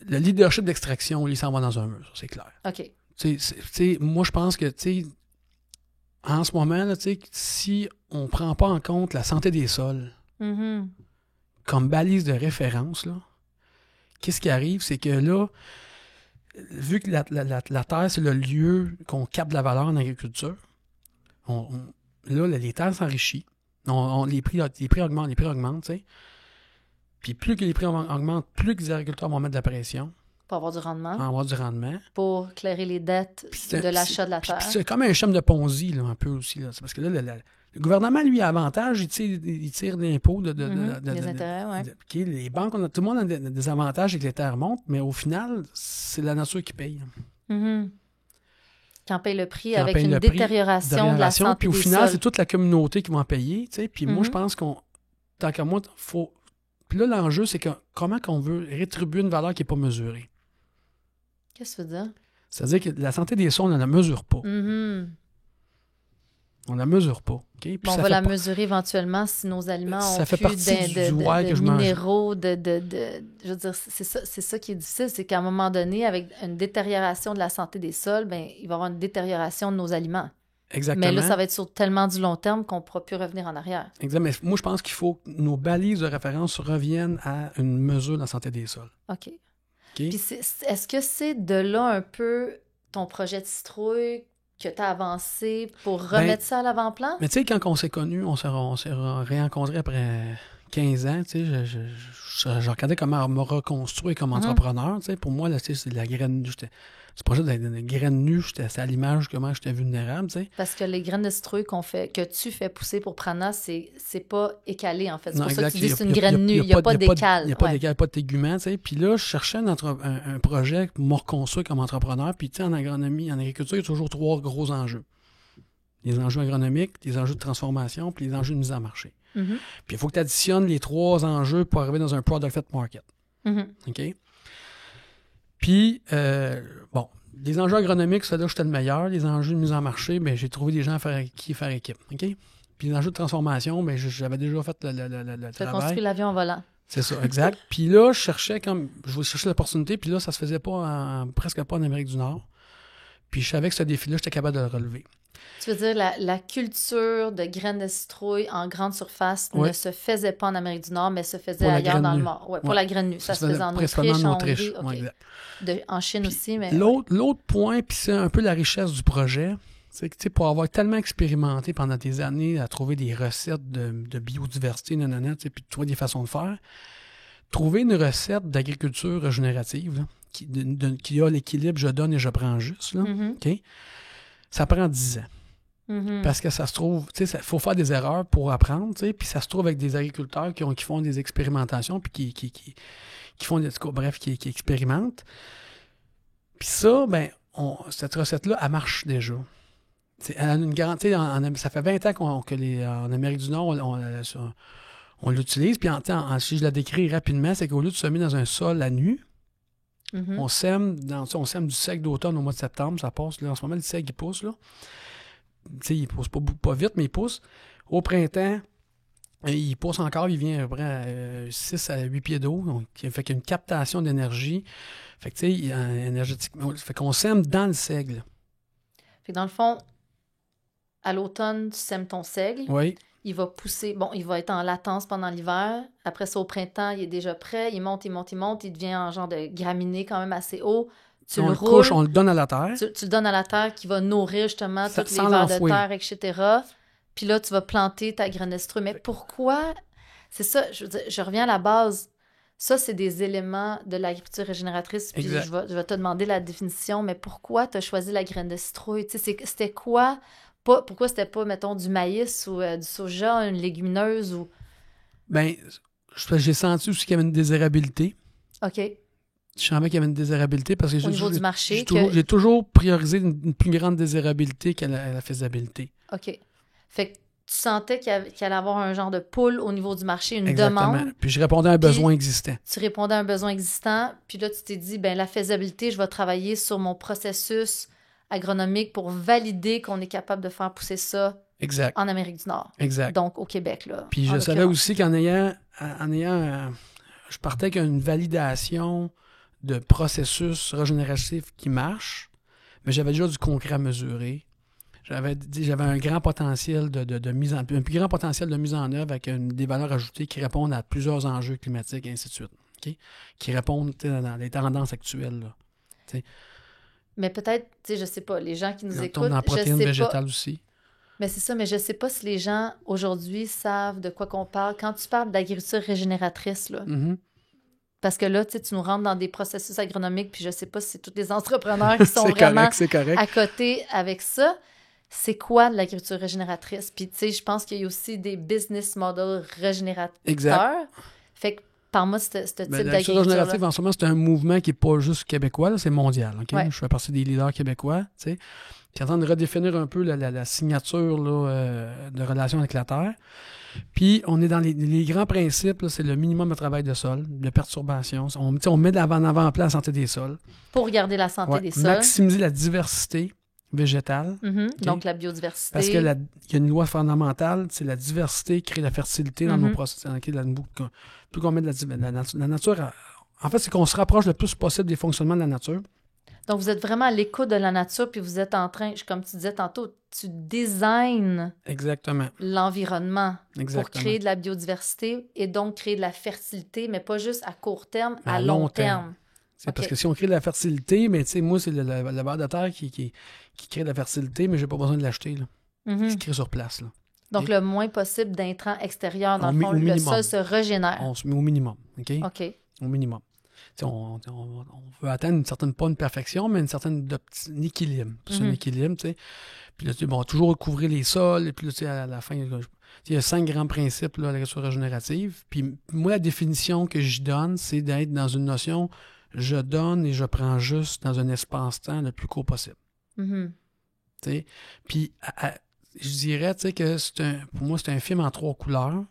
le leadership d'extraction, il s'en va dans un mur, c'est clair. OK. Moi, je pense que, en ce moment, là, si on ne prend pas en compte la santé des sols comme balise de référence, là, qu'est-ce qui arrive? C'est que là, vu que la terre, c'est le lieu qu'on capte de la valeur en agriculture, là, les terres s'enrichissent. Les prix augmentent, tu sais. Puis plus que les prix augmentent, plus que les agriculteurs vont mettre de la pression. Pour avoir du rendement. Pour avoir du rendement. Pour clairer les dettes de l'achat de la terre. C'est comme un schéma de Ponzi, là, un peu aussi. Là. C'est parce que là, le gouvernement, lui, a avantage, il tire l'impôt les intérêts, oui. Les banques, tout le monde a des avantages et que les terres montent, mais au final, c'est la nature qui paye. Qui en paye le prix avec une détérioration de la santé puis au des final, sols. c'est toute la communauté qui va en payer. Puis moi, je pense tant qu'à moi, faut... Puis là, l'enjeu, c'est comment qu'on veut rétribuer une valeur qui n'est pas mesurée. Qu'est-ce que tu veux dire? C'est-à-dire que la santé des sols, on ne la mesure pas. On ne la mesure pas. Okay? Puis on va la mesurer éventuellement si nos aliments ont fait plus de minéraux, je veux dire, c'est ça qui est difficile, c'est qu'à un moment donné, avec une détérioration de la santé des sols, ben, il va y avoir une détérioration de nos aliments. Exactement. Mais là, ça va être sur tellement du long terme qu'on ne pourra plus revenir en arrière. Exactement. Mais moi, je pense qu'il faut que nos balises de référence reviennent à une mesure de la santé des sols. OK. Puis est-ce que c'est de là un peu ton projet de citrouille que tu as avancé pour remettre ça à l'avant-plan? Mais tu sais, quand on s'est connus, on s'est réencontrés après 15 ans, tu sais, je regardais comment me reconstruire comme entrepreneur, tu sais. Pour moi, là, c'est de la graine nue. Ce projet de graine nue, c'est à l'image de comment j'étais vulnérable, tu sais. Parce que les graines de citrouille que tu fais pousser pour Prana, c'est pas écalé, en fait. C'est pour ça que tu dis que c'est une graine nue. Il n'y a pas d'écale. Il n'y a pas d'écale, pas de tégument, tu sais. Puis là, je cherchais un projet pour me reconstruire comme entrepreneur. Puis, tu sais, en agronomie, en agriculture, il y a toujours 3 gros enjeux. Les enjeux agronomiques, les enjeux de transformation, puis les enjeux de mise en marché. Puis, il faut que tu additionnes les 3 enjeux pour arriver dans un product fit market. OK? Puis, les enjeux agronomiques, c'est là où j'étais le meilleur. Les enjeux de mise en marché, bien, j'ai trouvé des gens à faire équipe. OK? Puis les enjeux de transformation, bien, j'avais déjà fait le tu as travail. construit l'avion en volant. C'est ça, exact. Puis là, je voulais chercher l'opportunité, puis là, ça se faisait pas presque pas en Amérique du Nord. Puis je savais que ce défi-là, j'étais capable de le relever. Tu veux dire, la culture de graines de citrouille en grande surface ne se faisait pas en Amérique du Nord, mais se faisait ailleurs dans le Nord. Oui, pour la graine nue. Ça se faisait en Autriche, en Hongrie. En Chine puis aussi, mais... L'autre point, puis c'est un peu la richesse du projet, c'est que, tu sais, pour avoir tellement expérimenté pendant des années à trouver des recettes de biodiversité, tu sais, puis trouver des façons de faire, trouver une recette d'agriculture régénérative, là, qui a l'équilibre je donne et je prends juste, là, OK? Ça prend 10 ans. Parce que ça se trouve, tu sais, il faut faire des erreurs pour apprendre, tu sais, puis ça se trouve avec des agriculteurs qui font des expérimentations, puis qui font des, bref, qui expérimentent. Puis ça, ben, cette recette-là, elle marche déjà. Elle a une garantie, ça fait 20 ans en Amérique du Nord, on l'utilise, puis si je la décris rapidement, c'est qu'au lieu de semer dans un sol à nu, on sème du seigle d'automne au mois de septembre, ça passe, là, en ce moment, le seigle, il pousse, là. Tu sais, il pousse pas vite, mais il pousse. Au printemps, il pousse encore, il vient à peu près 6 à 8 pieds d'eau. Donc, fait qu'il y a une captation d'énergie. Fait que, tu sais, énergétiquement, fait qu'on sème dans le seigle. Fait que dans le fond, à l'automne, tu sèmes ton seigle. Oui. Il va pousser. Bon, il va être en latence pendant l'hiver. Après ça, au printemps, il est déjà prêt. Il monte. Il devient un genre de graminé quand même assez haut. On le couche, on le donne à la terre. Tu le donnes à la terre qui va nourrir justement tous les vers de terre, etc. Puis là, tu vas planter ta graine de citrouille. Mais pourquoi? C'est ça, je reviens à la base. Ça, c'est des éléments de l'agriculture régénératrice. Puis je vais te demander la définition. Mais pourquoi tu as choisi la graine de citrouille? C'était quoi? Pourquoi c'était pas, mettons, du maïs ou du soja, une légumineuse ou... Bien, j'ai senti aussi qu'il y avait une désirabilité. OK. Je savais qu'il y avait une désirabilité parce que Au niveau du marché. j'ai toujours priorisé une plus grande désirabilité qu'à la faisabilité. OK. Fait que tu sentais qu'il allait avoir un genre de pull au niveau du marché, une Exactement. demande. Puis je répondais à un besoin existant. Tu répondais à un besoin existant. Puis là, tu t'es dit, ben la faisabilité, je vais travailler sur mon processus agronomique pour valider qu'on est capable de faire pousser ça Exact. en Amérique du Nord. Exact. Donc, au Québec, là. Puis je savais aussi qu'en ayant je partais avec une validation de processus régénératif qui marche, mais j'avais déjà du concret à mesurer. J'avais un grand potentiel de mise en un plus grand potentiel de mise en œuvre avec des valeurs ajoutées qui répondent à plusieurs enjeux climatiques et ainsi de suite. Okay? Qui répondent dans les tendances actuelles. Là, t'sais. Mais peut-être, tu sais, je sais pas, les gens qui nous écoutent, dans la protéine végétale aussi. Mais c'est ça, mais je sais pas si les gens aujourd'hui savent de quoi qu'on parle. Quand tu parles d'agriculture régénératrice, là, parce que là, tu nous rentres dans des processus agronomiques, puis je sais pas si c'est tous les entrepreneurs qui sont vraiment à côté avec ça. C'est quoi de l'agriculture régénératrice? Puis, tu sais, je pense qu'il y a aussi des business models régénérateurs. Exact. Fait que, par-moi, ce type d'agriculture. L'agriculture régénérative, en ce moment, c'est un mouvement qui n'est pas juste québécois, là, c'est mondial. Okay? Ouais. Je fais partie des leaders québécois, tu sais. Qui est en train de redéfinir un peu la signature là, de relation avec la Terre. Puis, on est dans les grands principes, là, c'est le minimum de travail de sol, de perturbation. On met d'avant-plan la santé des sols. Pour garder la santé des sols. Maximiser la diversité végétale. Okay. Donc, la biodiversité. Parce qu'il y a une loi fondamentale, c'est la diversité crée la fertilité dans nos processus. Plus qu'on met de la nature... En fait, c'est qu'on se rapproche le plus possible des fonctionnements de la nature. Donc, vous êtes vraiment à l'écoute de la nature, puis vous êtes en train, comme tu disais tantôt, tu designs l'environnement pour créer de la biodiversité et donc créer de la fertilité, mais pas juste à court terme, à long terme. C'est parce que si on crée de la fertilité, mais tu sais, moi, c'est le ver de terre qui crée de la fertilité, mais j'ai pas besoin de l'acheter. Il se crée sur place. Là. Donc, le moins possible d'intrants extérieurs, dans le fond, le sol se régénère. On se met au minimum. OK? Au minimum. On veut atteindre pas une perfection, mais une certaine équilibre. C'est un équilibre, tu sais. Puis là, on va toujours couvrir les sols. Et puis là, à la fin, il y a 5 grands principes là, à l'agriculture régénérative. Puis moi, la définition que je donne, c'est d'être dans une notion je donne et je prends juste dans un espace-temps le plus court possible. Puis je dirais que pour moi, c'est un film en 3 couleurs.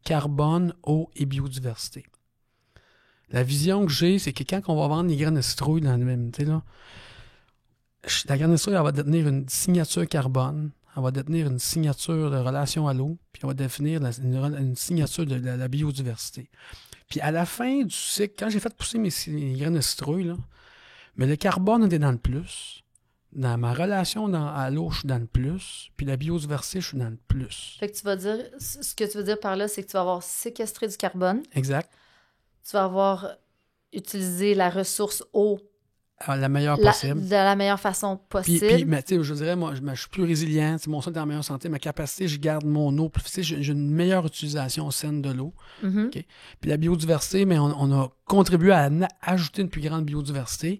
Carbone, eau et biodiversité. La vision que j'ai, c'est que quand on va vendre les graines de citrouille dans le même, tu sais, là, la graine de citrouille, elle va détenir une signature carbone, elle va détenir une signature de relation à l'eau, puis elle va définir une signature de la biodiversité. Puis à la fin du cycle, quand j'ai fait pousser mes graines de citrouille, là, mais le carbone était dans le plus. Dans ma relation à l'eau, je suis dans le plus. Puis la biodiversité, je suis dans le plus. Fait que tu vas dire, ce que tu veux dire par là, c'est que tu vas avoir séquestré du carbone. Exact. Tu vas avoir utilisé la ressource eau la meilleure possible. De la meilleure façon possible. Puis mais tu sais, je dirais, moi, je suis plus résilient. Mon sol est en meilleure santé. Ma capacité, je garde mon eau. J'ai une meilleure utilisation saine de l'eau. Okay? Puis la biodiversité, mais on a contribué à ajouter une plus grande biodiversité.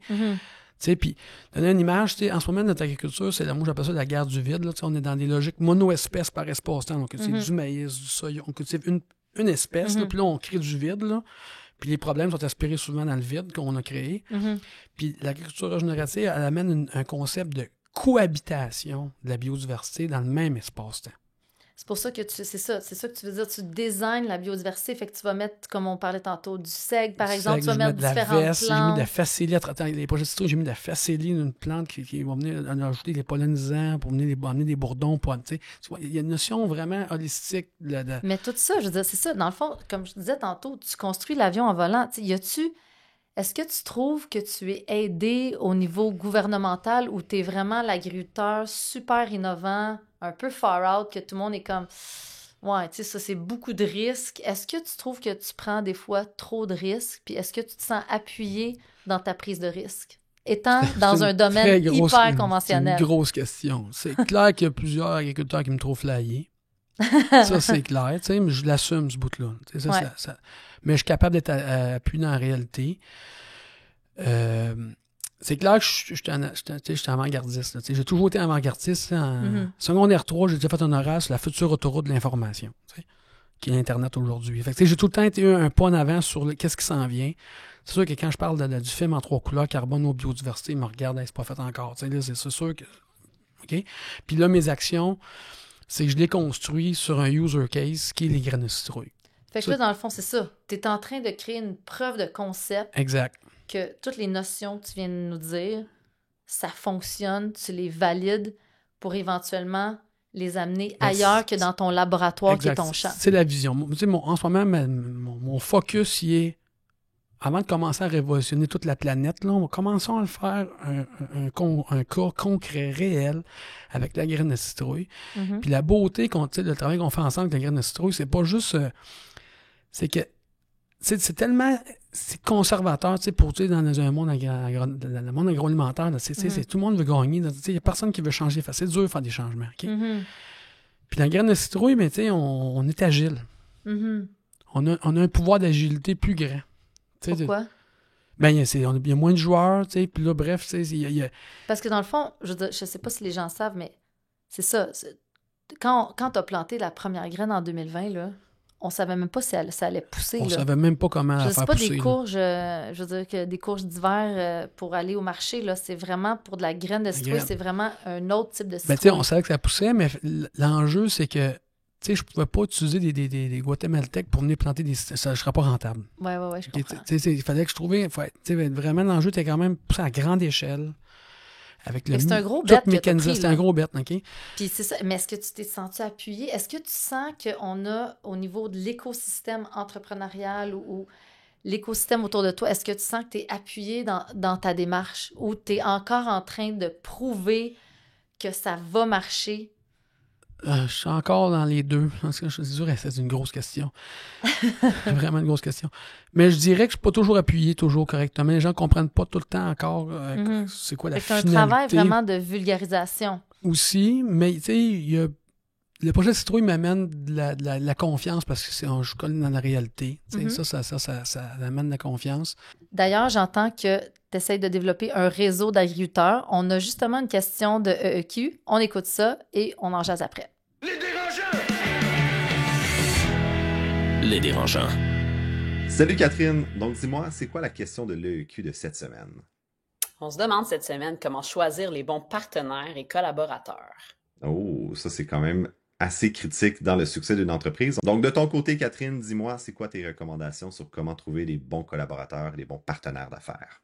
Puis, donner une image, en ce moment, notre agriculture, moi, j'appelle ça la guerre du vide. Là, on est dans des logiques mono-espèces par espace-temps. On cultive du maïs, du soya. On cultive une espèce, puis là, on crée du vide. Là. Puis les problèmes sont aspirés souvent dans le vide qu'on a créé. Puis l'agriculture régénérative, elle amène un concept de cohabitation de la biodiversité dans le même espace-temps. C'est pour ça que c'est ça que tu veux dire. Tu designes la biodiversité, fait que tu vas mettre, comme on parlait tantôt, du seigle, par exemple, tu vas mettre différentes plantes. J'ai mis de la facélie, les projets de citrouille, j'ai mis de la facélie, une plante qui va venir ajouter les pollinisants pour amener des bourdons. Il y a une notion vraiment holistique. Mais tout ça, je veux dire, c'est ça. Dans le fond, comme je disais tantôt, tu construis l'avion en volant. Est-ce que tu trouves que tu es aidé au niveau gouvernemental ou tu es vraiment l'agriculteur super innovant, un peu far out, que tout le monde est comme ouais, tu sais, ça, c'est beaucoup de risques. Est-ce que tu trouves que tu prends des fois trop de risques? Puis est-ce que tu te sens appuyé dans ta prise de risque? Étant dans un domaine hyper conventionnel. C'est une grosse question. C'est clair qu'il y a plusieurs agriculteurs qui me trouvent flyé. Ça, c'est clair. Tu sais, mais je l'assume, ce bout-là. Ça, mais je suis capable d'être appuyé dans la réalité. C'est clair que je suis avant-gardiste. J'ai toujours été avant-gardiste. En secondaire 3, j'ai déjà fait un horaire sur la future autoroute de l'information, qui est l'Internet aujourd'hui. Fait que j'ai tout le temps été un pas en avant sur qu'est-ce qui s'en vient. C'est sûr que quand je parle du film en 3 couleurs, carbone ou biodiversité, ils me regardent, hey, c'est pas fait encore. Tu sais, là, c'est sûr que... OK? Puis là, mes actions, c'est que je les construis sur un user case qui est les graines de citrouille. Fait que là, dans le fond, c'est ça. Tu es en train de créer une preuve de concept. Exact. Que toutes les notions que tu viens de nous dire, ça fonctionne, tu les valides pour éventuellement les amener ailleurs que dans ton laboratoire qui est ton champ. C'est la vision. Tu sais, en ce moment, mon focus, il est, avant de commencer à révolutionner toute la planète, là, commençons à le faire un cas concret, réel, avec la graine de citrouille. Puis la beauté, le travail qu'on fait ensemble avec la graine de citrouille, c'est pas juste... c'est que c'est tellement... C'est conservateur, tu sais, pour, tu sais, dans un monde, le monde agroalimentaire, là, tout le monde veut gagner. Il n'y a personne qui veut changer. C'est dur de faire des changements, OK? Puis la graine de citrouille, mais tu sais, on est agile. On a un pouvoir d'agilité plus grand. T'sais, pourquoi? Ben, il y a moins de joueurs, tu sais, puis là, bref, tu sais, Parce que dans le fond, je sais pas si les gens savent, mais c'est ça. Quand tu as planté la première graine en 2020, là, on savait même pas si ça allait pousser. On là. savait même pas comment la faire pousser. Je sais pas des courges, je veux dire que des courges d'hiver pour aller au marché, là, c'est vraiment pour de la graine de citrouille, c'est vraiment un autre type de citrouille. Ben, tu sais, on savait que ça poussait, mais l'enjeu, c'est que, tu sais, je pouvais pas utiliser des guatémaltèques pour venir planter ça ne serait pas rentable. Ouais, je comprends. Il fallait que je trouvais, vraiment, l'enjeu était quand même poussé à grande échelle. Avec c'est un gros bet que t'as pris, c'est un gros bet, OK? Puis c'est ça. Mais est-ce que tu t'es senti appuyé? Est-ce que tu sens qu'on a, au niveau de l'écosystème entrepreneurial ou l'écosystème autour de toi, est-ce que tu sens que tu es appuyé dans ta démarche ou tu es encore en train de prouver que ça va marcher? Je suis encore dans les deux. C'est sûr, c'est une grosse question. Vraiment une grosse question. Mais je dirais que je ne suis pas toujours appuyé, toujours correctement. Les gens ne comprennent pas tout le temps encore c'est quoi la finalité. C'est un travail vraiment de vulgarisation. Aussi, mais tu sais, le projet Citrouille m'amène de la confiance parce que je colle dans la réalité. Ça amène de la confiance. D'ailleurs, j'entends que tu essaies de développer un réseau d'agriculteurs. On a justement une question de EEQ. On écoute ça et on en jase après. Les dérangeants! Les dérangeants. Salut Catherine. Donc dis-moi, c'est quoi la question de l'EEQ de cette semaine? On se demande cette semaine comment choisir les bons partenaires et collaborateurs. Oh, ça c'est quand même assez critique dans le succès d'une entreprise. Donc de ton côté, Catherine, dis-moi, c'est quoi tes recommandations sur comment trouver les bons collaborateurs et les bons partenaires d'affaires?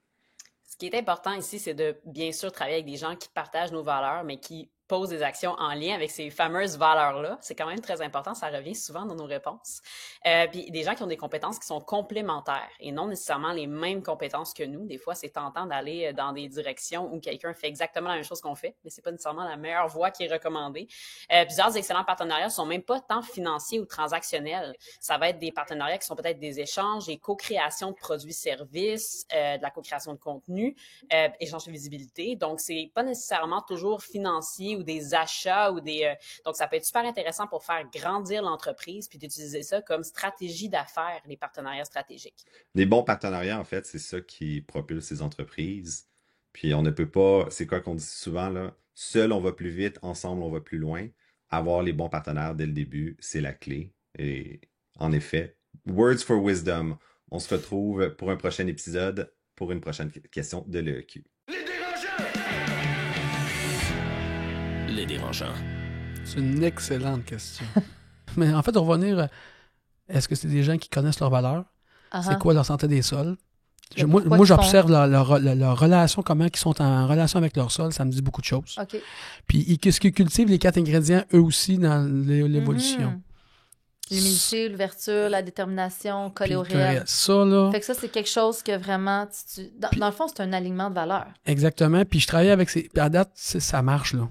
Ce qui est important ici, c'est de bien sûr travailler avec des gens qui partagent nos valeurs, mais qui posent des actions en lien avec ces fameuses valeurs-là. C'est quand même très important, ça revient souvent dans nos réponses. Puis des gens qui ont des compétences qui sont complémentaires et non nécessairement les mêmes compétences que nous. Des fois, c'est tentant d'aller dans des directions où quelqu'un fait exactement la même chose qu'on fait, mais c'est pas nécessairement la meilleure voie qui est recommandée. Plusieurs excellents partenariats sont même pas tant financiers ou transactionnels. Ça va être des partenariats qui sont peut-être des échanges et co-création de produits-services, de la co-création de contenu, échange de visibilité. Donc, c'est pas nécessairement toujours financier ou des achats ou donc ça peut être super intéressant pour faire grandir l'entreprise puis d'utiliser ça comme stratégie d'affaires, les partenariats stratégiques. Les bons partenariats, en fait, c'est ça qui propulse ces entreprises. Puis on ne peut pas, c'est quoi qu'on dit souvent là, seul on va plus vite, ensemble on va plus loin. Avoir les bons partenaires dès le début, c'est la clé. Et en effet, words for wisdom. On se retrouve pour un prochain épisode, pour une prochaine question de l'EEQ. Les dérangeants. C'est une excellente question. Mais en fait, on va revenir, est-ce que c'est des gens qui connaissent leurs valeurs? C'est quoi leur santé des sols? Moi j'observe leur relation, comment ils sont en relation avec leur sol, ça me dit beaucoup de choses. Okay. Puis qu'est-ce qu'ils cultivent, les 4 ingrédients, eux aussi, dans l'évolution. L'humilité, l'ouverture, la détermination, coller au réel. Ça, là... Fait que ça, c'est quelque chose que vraiment... Dans le fond, c'est un alignement de valeurs. Exactement. Puis je travaille avec ces... Puis à date, ça marche, là.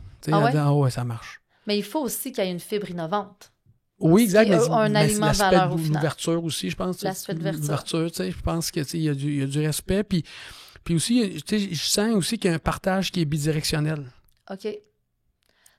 Ouais, ça marche. Mais il faut aussi qu'il y ait une fibre innovante. Oui, exact. Mais un alignement de valeurs au final. L'ouverture aussi, je pense. L'aspect d'ouverture. L'ouverture, tu sais, je pense qu'il y a du respect. Puis aussi, tu sais, je sens aussi qu'il y a un partage qui est bidirectionnel. OK.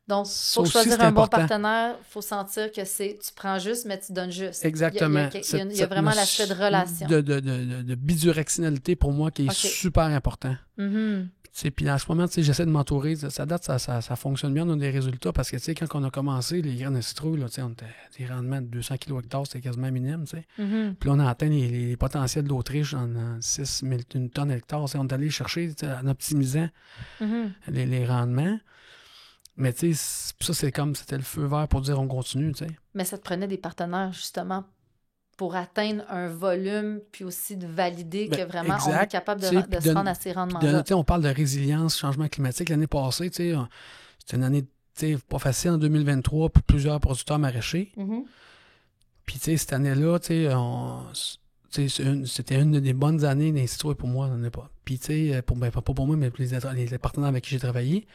Donc, pour choisir un bon partenaire, il faut sentir que tu prends juste, mais tu donnes juste. Exactement. Il y a vraiment l'aspect de relation. De bidirectionnalité, pour moi, qui est super important. Mm-hmm. Puis en ce moment, j'essaie de m'entourer. Ça date, ça fonctionne bien, on a des résultats. Parce que quand on a commencé, les graines de citrouille, là, on était des rendements de 200 kg hectares, c'était quasiment minime. Mhm. Puis là, on a atteint les potentiels d'Autriche en 6 000 tonnes hectares. On est allé chercher en optimisant Mhm. les rendements. Mais ça, c'était le feu vert pour dire on continue. Mais ça te prenait des partenaires, justement, pour atteindre un volume, puis aussi de valider que vraiment on est capable de se rendre à ces rendements-là. On parle de résilience, changement climatique. L'année passée, c'était une année pas facile en 2023 pour plusieurs producteurs maraîchers. Mhm. Puis cette année-là, c'était une des bonnes années des citrouilles pour moi. Puis pas pour moi, mais pour les partenaires avec qui j'ai travaillé.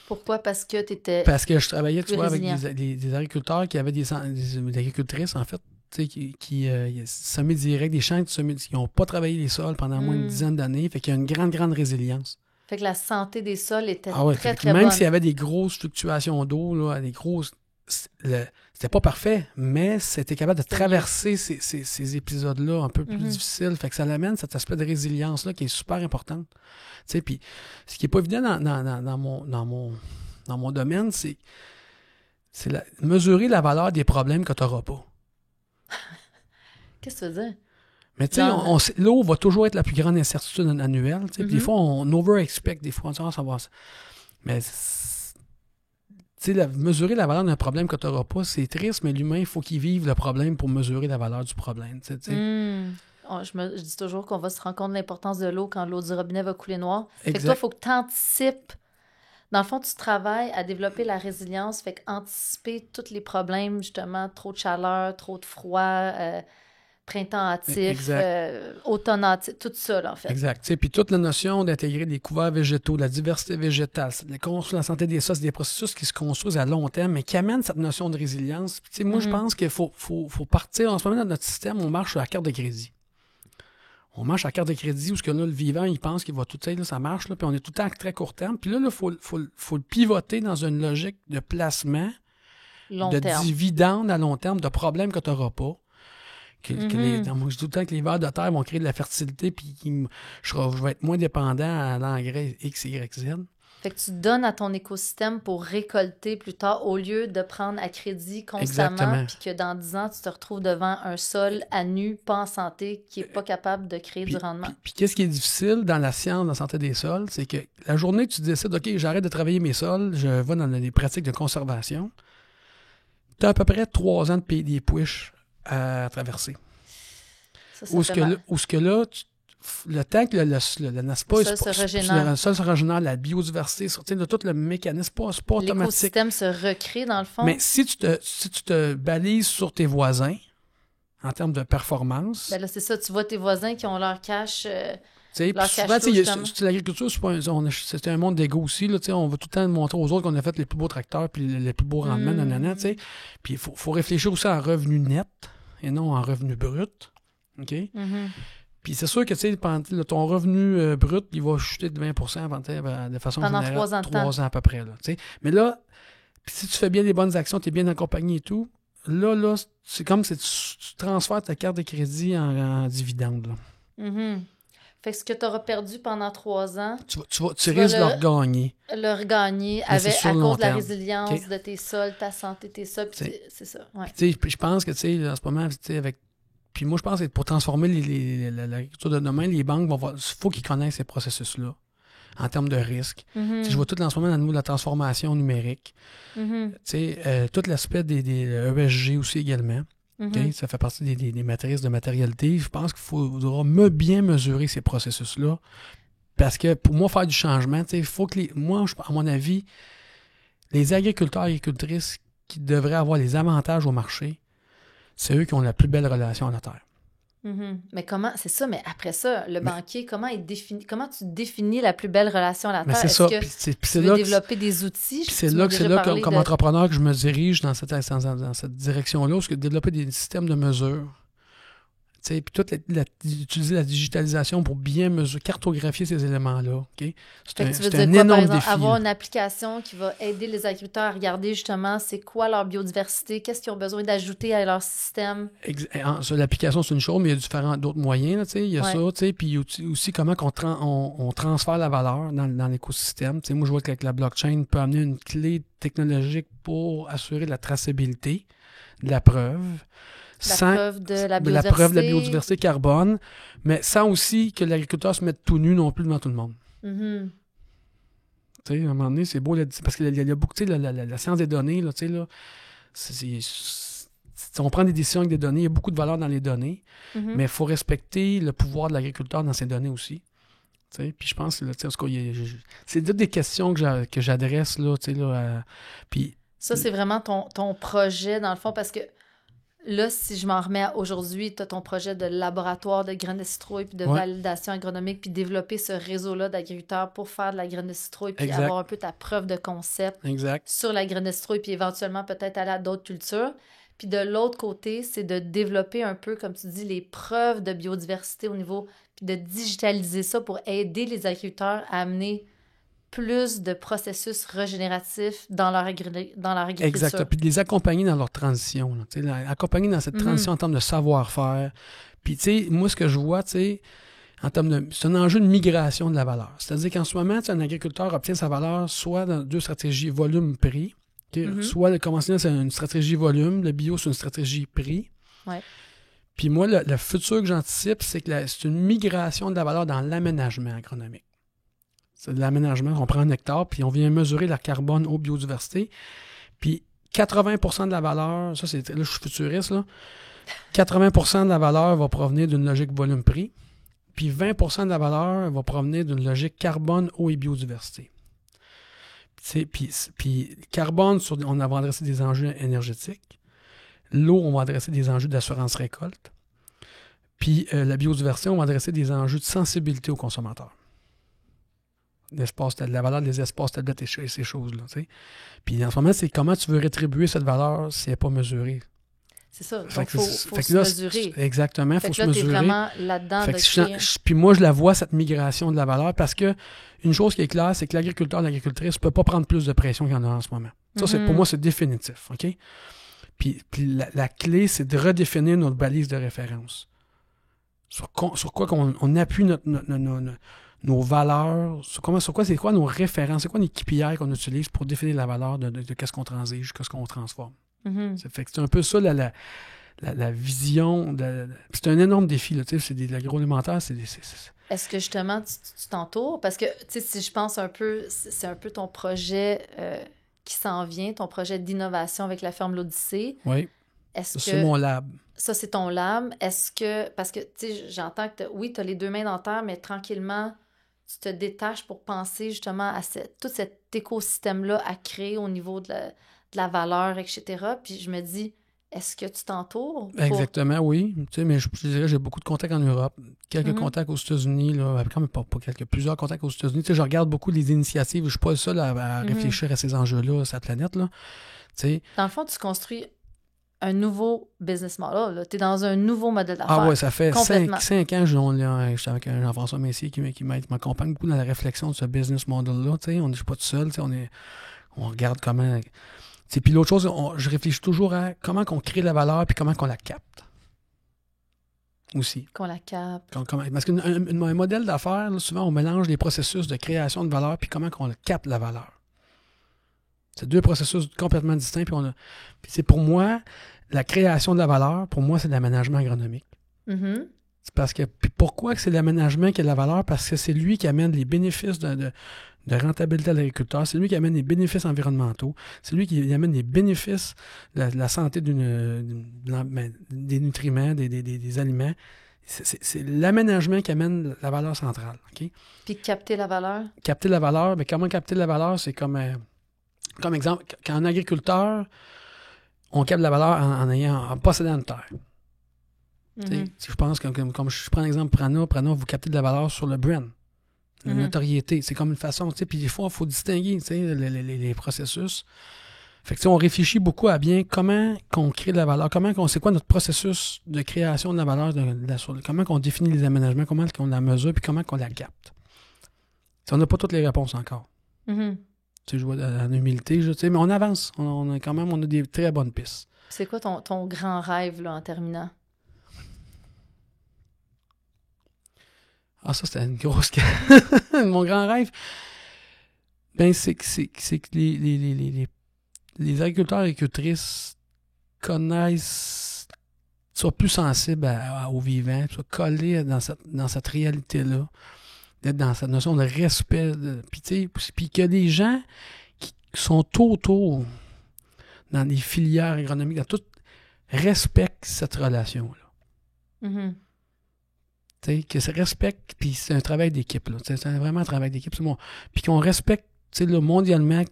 Pourquoi? Parce que tu étais... Parce que je travaillais, tu vois, avec résilient. des agriculteurs qui avaient des agricultrices, en fait, qui semaient direct, des champs qui n'ont pas travaillé les sols pendant moins d'une dizaine d'années. Fait qu'il y a une grande, grande résilience. Fait que la santé des sols était Très très même bonne. s'il y avait des grosses fluctuations d'eau, là, c'était pas parfait, mais c'était capable de traverser ces épisodes-là un peu plus difficiles. Fait que ça l'amène cet aspect de résilience-là qui est super importante. Puis ce qui n'est pas évident dans mon domaine, c'est mesurer la valeur des problèmes que tu n'auras pas. Qu'est-ce que tu veux dire? Mais tu sais, l'eau va toujours être la plus grande incertitude annuelle. Puis des fois, on over-expect, des fois, on va ça. Mais mesurer la valeur d'un problème que tu n'auras pas, c'est triste, mais l'humain, il faut qu'il vive le problème pour mesurer la valeur du problème. Je dis toujours qu'on va se rendre compte de l'importance de l'eau quand l'eau du robinet va couler noir. Exact. Fait que toi, il faut que tu anticipes. Dans le fond, tu travailles à développer la résilience, fait qu'anticiper tous les problèmes, justement, trop de chaleur, trop de froid, printemps hâtif, automne hâtif, tout ça, là, en fait. Exact. Puis toute la notion d'intégrer des couverts végétaux, la diversité végétale, la santé des sols, c'est des processus qui se construisent à long terme, mais qui amènent cette notion de résilience. Puis, moi, je pense qu'il faut partir. En ce moment, dans notre système, on marche sur la carte de crédit. On marche à la carte de crédit où le vivant, il pense qu'il va tout ça, ça marche, là, puis on est tout le temps à très court terme. Puis là, il faut le pivoter dans une logique de placement, dividendes à long terme, de problèmes que tu n'auras pas. Moi, je dis tout le temps que les vers de terre vont créer de la fertilité, puis je vais être moins dépendant à l'engrais X, Y, Z. Fait que tu donnes à ton écosystème pour récolter plus tard au lieu de prendre à crédit constamment, puis que dans 10 ans, tu te retrouves devant un sol à nu, pas en santé, qui n'est pas capable de créer du rendement. Puis qu'est-ce qui est difficile dans la science de la santé des sols, c'est que la journée que tu décides, OK, j'arrête de travailler mes sols, je vais dans les pratiques de conservation, tu as à peu près 3 ans de des puiches à traverser. Où ce que là, le temps que le sol se régénère, la biodiversité, tout le mécanisme, c'est pas automatique. L'écosystème se recrée, dans le fond. Mais si tu te balises sur tes voisins, en termes de performance... Ben là, c'est ça, tu vois tes voisins qui ont leur cash... souvent, l'agriculture, c'est un monde d'égo aussi. Là, on va tout le temps montrer aux autres qu'on a fait les plus beaux tracteurs puis les plus beaux rendements. Puis il faut réfléchir aussi en revenu net et non en revenu brut. OK? Puis c'est sûr que ton revenu brut, il va chuter de 20% de façon pendant générale. 3 ans à peu près. Là, mais là, si tu fais bien les bonnes actions, tu es bien accompagné et tout, là c'est comme si tu transfères ta carte de crédit en dividende. Là. Fait que ce que tu auras perdu pendant 3 ans, tu risques de le regagner. Le regagner à cause de la résilience de tes sols, ta santé, tes sols, c'est ça. Ouais. Je pense que en ce moment, avec. Puis moi, je pense que pour transformer l'agriculture de demain, les banques il faut qu'ils connaissent ces processus-là en termes de risque. Je vois tout en ce moment dans le niveau de la transformation numérique. Tout l'aspect des ESG aussi également. Ça fait partie des matrices de matérialité. Je pense qu'il faudra bien mesurer ces processus-là. Parce que pour moi, faire du changement, il faut que à mon avis, les agriculteurs et agricultrices qui devraient avoir les avantages au marché, c'est eux qui ont la plus belle relation à la terre. Mais c'est ça, mais après ça, le banquier, comment tu définis la plus belle relation à la terre? Est-ce que tu veux développer des outils? C'est là comme entrepreneur que je me dirige dans cette direction-là, parce que développer des systèmes de mesure Puis utiliser la digitalisation pour bien cartographier ces éléments-là. Okay? C'est un quoi, énorme par exemple, défi. Avoir une application qui va aider les agriculteurs à regarder justement c'est quoi leur biodiversité, qu'est-ce qu'ils ont besoin d'ajouter à leur système. L'application, c'est une chose, mais il y a différents d'autres moyens. Là, il y a ça, puis aussi comment on transfère la valeur dans l'écosystème. Moi, je vois que la blockchain peut amener une clé technologique pour assurer la traçabilité de la preuve. Preuve de la biodiversité. La preuve de la biodiversité carbone, mais sans aussi que l'agriculteur se mette tout nu non plus devant tout le monde. Mm-hmm. À un moment donné, c'est beau, parce qu'il y a beaucoup, la science des données, là, on prend des décisions avec des données, il y a beaucoup de valeur dans les données, mais il faut respecter le pouvoir de l'agriculteur dans ces données aussi. Puis je pense que c'est des questions que j'adresse. Puis ça, c'est vraiment ton projet, dans le fond, parce que là, si je m'en remets à aujourd'hui, tu as ton projet de laboratoire de graines de citrouille puis de validation agronomique puis développer ce réseau-là d'agriculteurs pour faire de la graine de citrouille puis avoir un peu ta preuve de concept sur la graine de citrouille puis éventuellement peut-être aller à d'autres cultures. Puis de l'autre côté, c'est de développer un peu, comme tu dis, les preuves de biodiversité au niveau puis de digitaliser ça pour aider les agriculteurs à amener plus de processus régénératifs dans leur agriculture. Exact. Puis de les accompagner dans leur transition. Accompagner dans cette transition en termes de savoir-faire. Puis, tu sais, moi, ce que je vois, tu sais, en termes c'est un enjeu de migration de la valeur. C'est-à-dire qu'en ce moment, un agriculteur obtient sa valeur soit dans 2 stratégies volume-prix. Soit le conventionnel, c'est une stratégie volume. Le bio, c'est une stratégie prix. Ouais. Puis moi, le futur que j'anticipe, c'est que c'est une migration de la valeur dans l'aménagement agronomique. C'est de l'aménagement. On prend un hectare, puis on vient mesurer la carbone aux biodiversités. Puis 80% de la valeur, là, je suis futuriste, là. 80% de la valeur va provenir d'une logique volume-prix. Puis 20% de la valeur va provenir d'une logique carbone, eau et biodiversité. Puis carbone, on va adresser des enjeux énergétiques. L'eau, on va adresser des enjeux d'assurance récolte. Puis la biodiversité, on va adresser des enjeux de sensibilité aux consommateurs. La valeur des espaces tablettes et ces choses-là. T'sais. Puis en ce moment, c'est comment tu veux rétribuer cette valeur si elle n'est pas mesurée. C'est ça. Donc, il faut se mesurer. Exactement, il faut se mesurer. Tu es vraiment là-dedans. Puis moi, je la vois, cette migration de la valeur, parce que une chose qui est claire, c'est que l'agriculteur et l'agricultrice ne peut pas prendre plus de pression qu'il y en a en ce moment. Ça, pour moi, c'est définitif. OK? Puis la clé, c'est de redéfinir notre balise de référence. Sur quoi on appuie nos valeurs, c'est quoi nos références, c'est quoi les KPI qu'on utilise pour définir la valeur de qu'est-ce qu'on transige, qu'est-ce qu'on transforme. Ça fait que c'est un peu ça la vision. C'est un énorme défi. Là, c'est de l'agroalimentaire. Est-ce que justement tu t'entoures? Parce que si je pense un peu, c'est un peu ton projet qui s'en vient, ton projet d'innovation avec la ferme L'Odyssée. Oui. C'est mon lab. Ça, c'est ton lab. Est-ce que... Parce que, j'entends que tu as les 2 mains dans terre, mais tranquillement, tu te détaches pour penser justement à tout cet écosystème-là à créer au niveau de la valeur, etc. Puis je me dis, est-ce que tu t'entoures? Exactement, oui. Mais je dirais, j'ai beaucoup de contacts en Europe, quelques contacts aux États-Unis, là, quand même pas plusieurs contacts aux États-Unis. Je regarde beaucoup les initiatives. Je suis pas le seul à réfléchir à ces enjeux-là, à cette planète. Là. Dans le fond, tu construis un nouveau business model. Tu es dans un nouveau modèle d'affaires. Ah oui, ça fait 5 ans que je suis avec Jean-François Messier qui m'accompagne beaucoup dans la réflexion de ce business model-là. On n'est pas tout seul. On regarde comment... Puis l'autre chose, je réfléchis toujours à comment on crée la valeur puis comment on la capte. Aussi. Qu'on la capte. Parce qu'un modèle d'affaires, là, souvent, on mélange les processus de création de valeur puis comment on capte la valeur. C'est 2 processus complètement distincts. Puis c'est pour moi, la création de la valeur, pour moi, c'est de l'aménagement agronomique. Mm-hmm. C'est parce que... Puis pourquoi que c'est l'aménagement qui a de la valeur? Parce que c'est lui qui amène les bénéfices de rentabilité à l'agriculteur, c'est lui qui amène les bénéfices environnementaux, c'est lui qui amène les bénéfices de la santé des nutriments, des aliments. C'est l'aménagement qui amène la valeur centrale. Okay? Puis capter la valeur? Capter la valeur, mais comment capter la valeur? C'est comme exemple, quand un agriculteur, on capte la valeur en possédant une terre. Mm-hmm. Si je pense que, comme je prends l'exemple Prana, vous captez de la valeur sur le brand. La notoriété, c'est comme une façon, puis des fois, il faut distinguer les processus. Fait que, on réfléchit beaucoup à bien comment qu'on crée de la valeur, c'est quoi notre processus de création de la valeur, comment qu'on définit les aménagements, comment qu'on la mesure, puis comment qu'on la capte. T'sais, on n'a pas toutes les réponses encore. Mm-hmm. Tu sais, je vois en humilité, mais on avance. On a des très bonnes pistes. C'est quoi ton grand rêve là, en terminant? Ah, ça, c'était une grosse... Mon grand rêve, c'est que les agriculteurs et agricultrices connaissent, soient plus sensibles aux vivants, soient collés dans cette réalité-là, d'être dans cette notion de respect. Puis que les gens qui sont autour dans les filières agronomiques, dans tout, respectent cette relation-là. Mm-hmm. Que ça respecte, puis c'est un travail d'équipe. Là. C'est vraiment un travail d'équipe. Puis qu'on respecte mondialement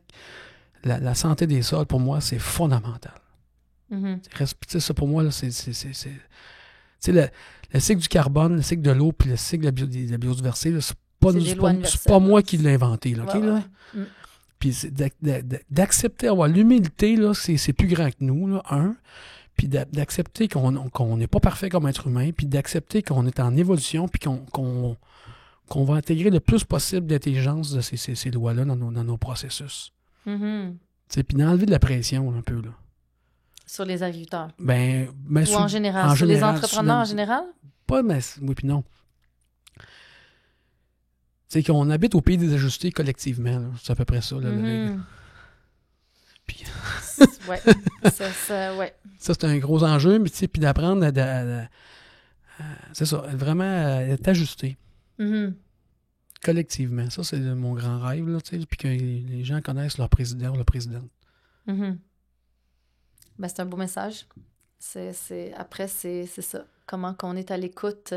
la santé des sols, pour moi, c'est fondamental. Mm-hmm. Ça, pour moi, là, c'est le cycle du carbone, le cycle de l'eau, puis le cycle de la biodiversité, là, c'est pas moi qui l'ai inventé. Là, okay, là? Mm. Puis d'accepter, avoir l'humilité, là, c'est plus grand que nous, là, puis d'accepter qu'on n'est pas parfait comme être humain, puis d'accepter qu'on est en évolution, puis qu'on va intégrer le plus possible d'intelligence de ces lois-là dans nos processus. Mm-hmm. Puis d'enlever de la pression un peu. Là. Sur les agriculteurs? Ou en général? Sur les entrepreneurs en général? Pas, mais oui, puis non. C'est qu'on habite au pays des ajustés collectivement. Là. C'est à peu près ça. Là, Puis... ouais. Ouais. Ça, c'est un gros enjeu, mais puis d'apprendre c'est ça, vraiment être ajusté. Mm-hmm. Collectivement. Ça, c'est mon grand rêve, là, puis que les gens connaissent leur président ou leur présidente. Mm-hmm. C'est un beau message. Après, c'est ça. Comment qu'on est à l'écoute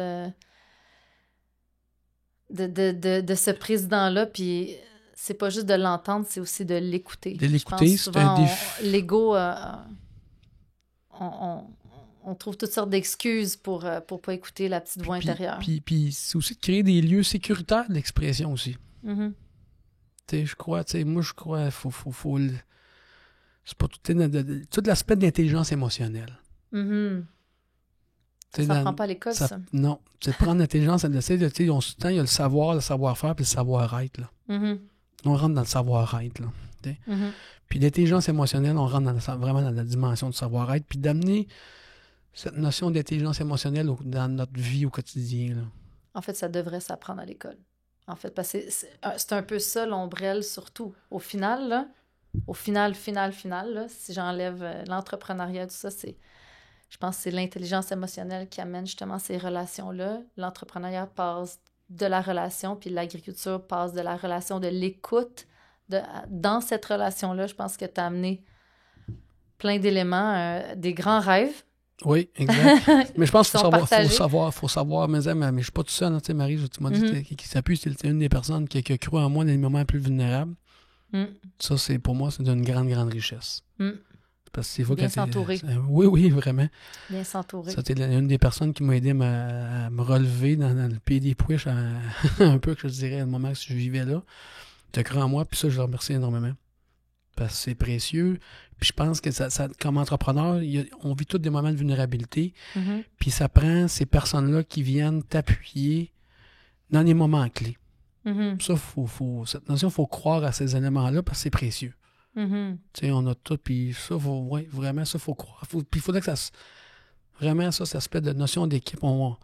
de ce président-là, puis c'est pas juste de l'entendre, c'est aussi de l'écouter. De l'écouter, c'est un défi. L'ego, on trouve toutes sortes d'excuses pour pas écouter la petite voix intérieure. Puis c'est aussi de créer des lieux sécuritaires d'expression aussi. Mm-hmm. Je crois, faut c'est pas tout l'aspect de l'intelligence émotionnelle. Mm-hmm. Ça prend pas à l'école, ça? Non. C'est de prendre l'intelligence, il y a le savoir, le savoir-faire, puis le savoir-être. Là. Mm-hmm. On rentre dans le savoir-être. Là, mm-hmm. Puis l'intelligence émotionnelle, on rentre vraiment dans la dimension du savoir-être, puis d'amener cette notion d'intelligence émotionnelle dans notre vie au quotidien. Là. En fait, ça devrait s'apprendre à l'école. En fait, parce que c'est un peu ça l'ombrelle surtout. Au final, là, là, si j'enlève l'entrepreneuriat, tout ça, je pense que c'est l'intelligence émotionnelle qui amène justement ces relations-là. L'entrepreneuriat passe de la relation, puis l'agriculture passe de la relation de l'écoute. Dans cette relation-là, je pense que tu as amené plein d'éléments, des grands rêves. Oui, exact. Mais je pense qu'il faut savoir, mais je ne suis pas tout seul. Hein, Marie, tu m'as dit qui s'appuie, c'est une des personnes qui a cru en moi dans les moments les plus vulnérables. Mm. Ça, pour moi, c'est d'une grande, grande richesse. Mm. Parce que bien s'entourer. Oui, vraiment. Bien s'entourer. Ça, c'était une des personnes qui m'a aidé à me relever dans le pays des Pouiches, un peu, que je dirais, au moment où je vivais là. Tu as cru en moi, puis ça, je le remercie énormément. Parce que c'est précieux. Puis je pense que ça comme entrepreneur, on vit tous des moments de vulnérabilité. Mm-hmm. Puis ça prend ces personnes-là qui viennent t'appuyer dans les moments clés. Mm-hmm. Ça, cette notion, il faut croire à ces éléments-là parce que c'est précieux. Mm-hmm. Tu sais, on a tout, puis ça, vraiment, ça, il faut croire. Puis il faudrait que vraiment, ça, cet aspect de notion d'équipe, on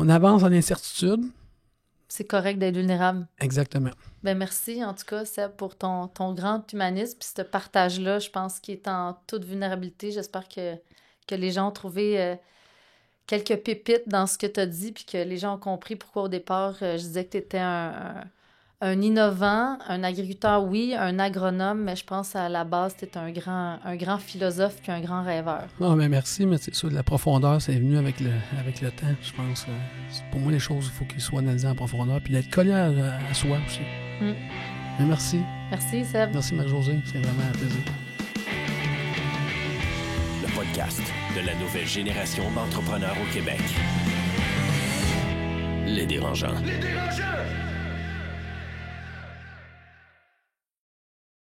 avance dans l'incertitude. C'est correct d'être vulnérable. Exactement. Merci, en tout cas, Seb, pour ton grand humanisme, puis ce partage-là, je pense qu'il est en toute vulnérabilité. J'espère que les gens ont trouvé quelques pépites dans ce que tu as dit, puis que les gens ont compris pourquoi, au départ, je disais que tu étais un innovant, un agriculteur, oui, un agronome, mais je pense à la base, tu es un grand philosophe puis un grand rêveur. Non, mais merci, mais c'est sûr, la profondeur, c'est venu avec le temps, je pense. Pour moi, les choses, il faut qu'ils soient analysées en profondeur, puis d'être collé à soi aussi. Mm. Mais merci. Merci, Seb. Merci, Marie-Josée. C'est vraiment un plaisir. Le podcast de la nouvelle génération d'entrepreneurs au Québec. Les Dérangeants. Les Dérangeants!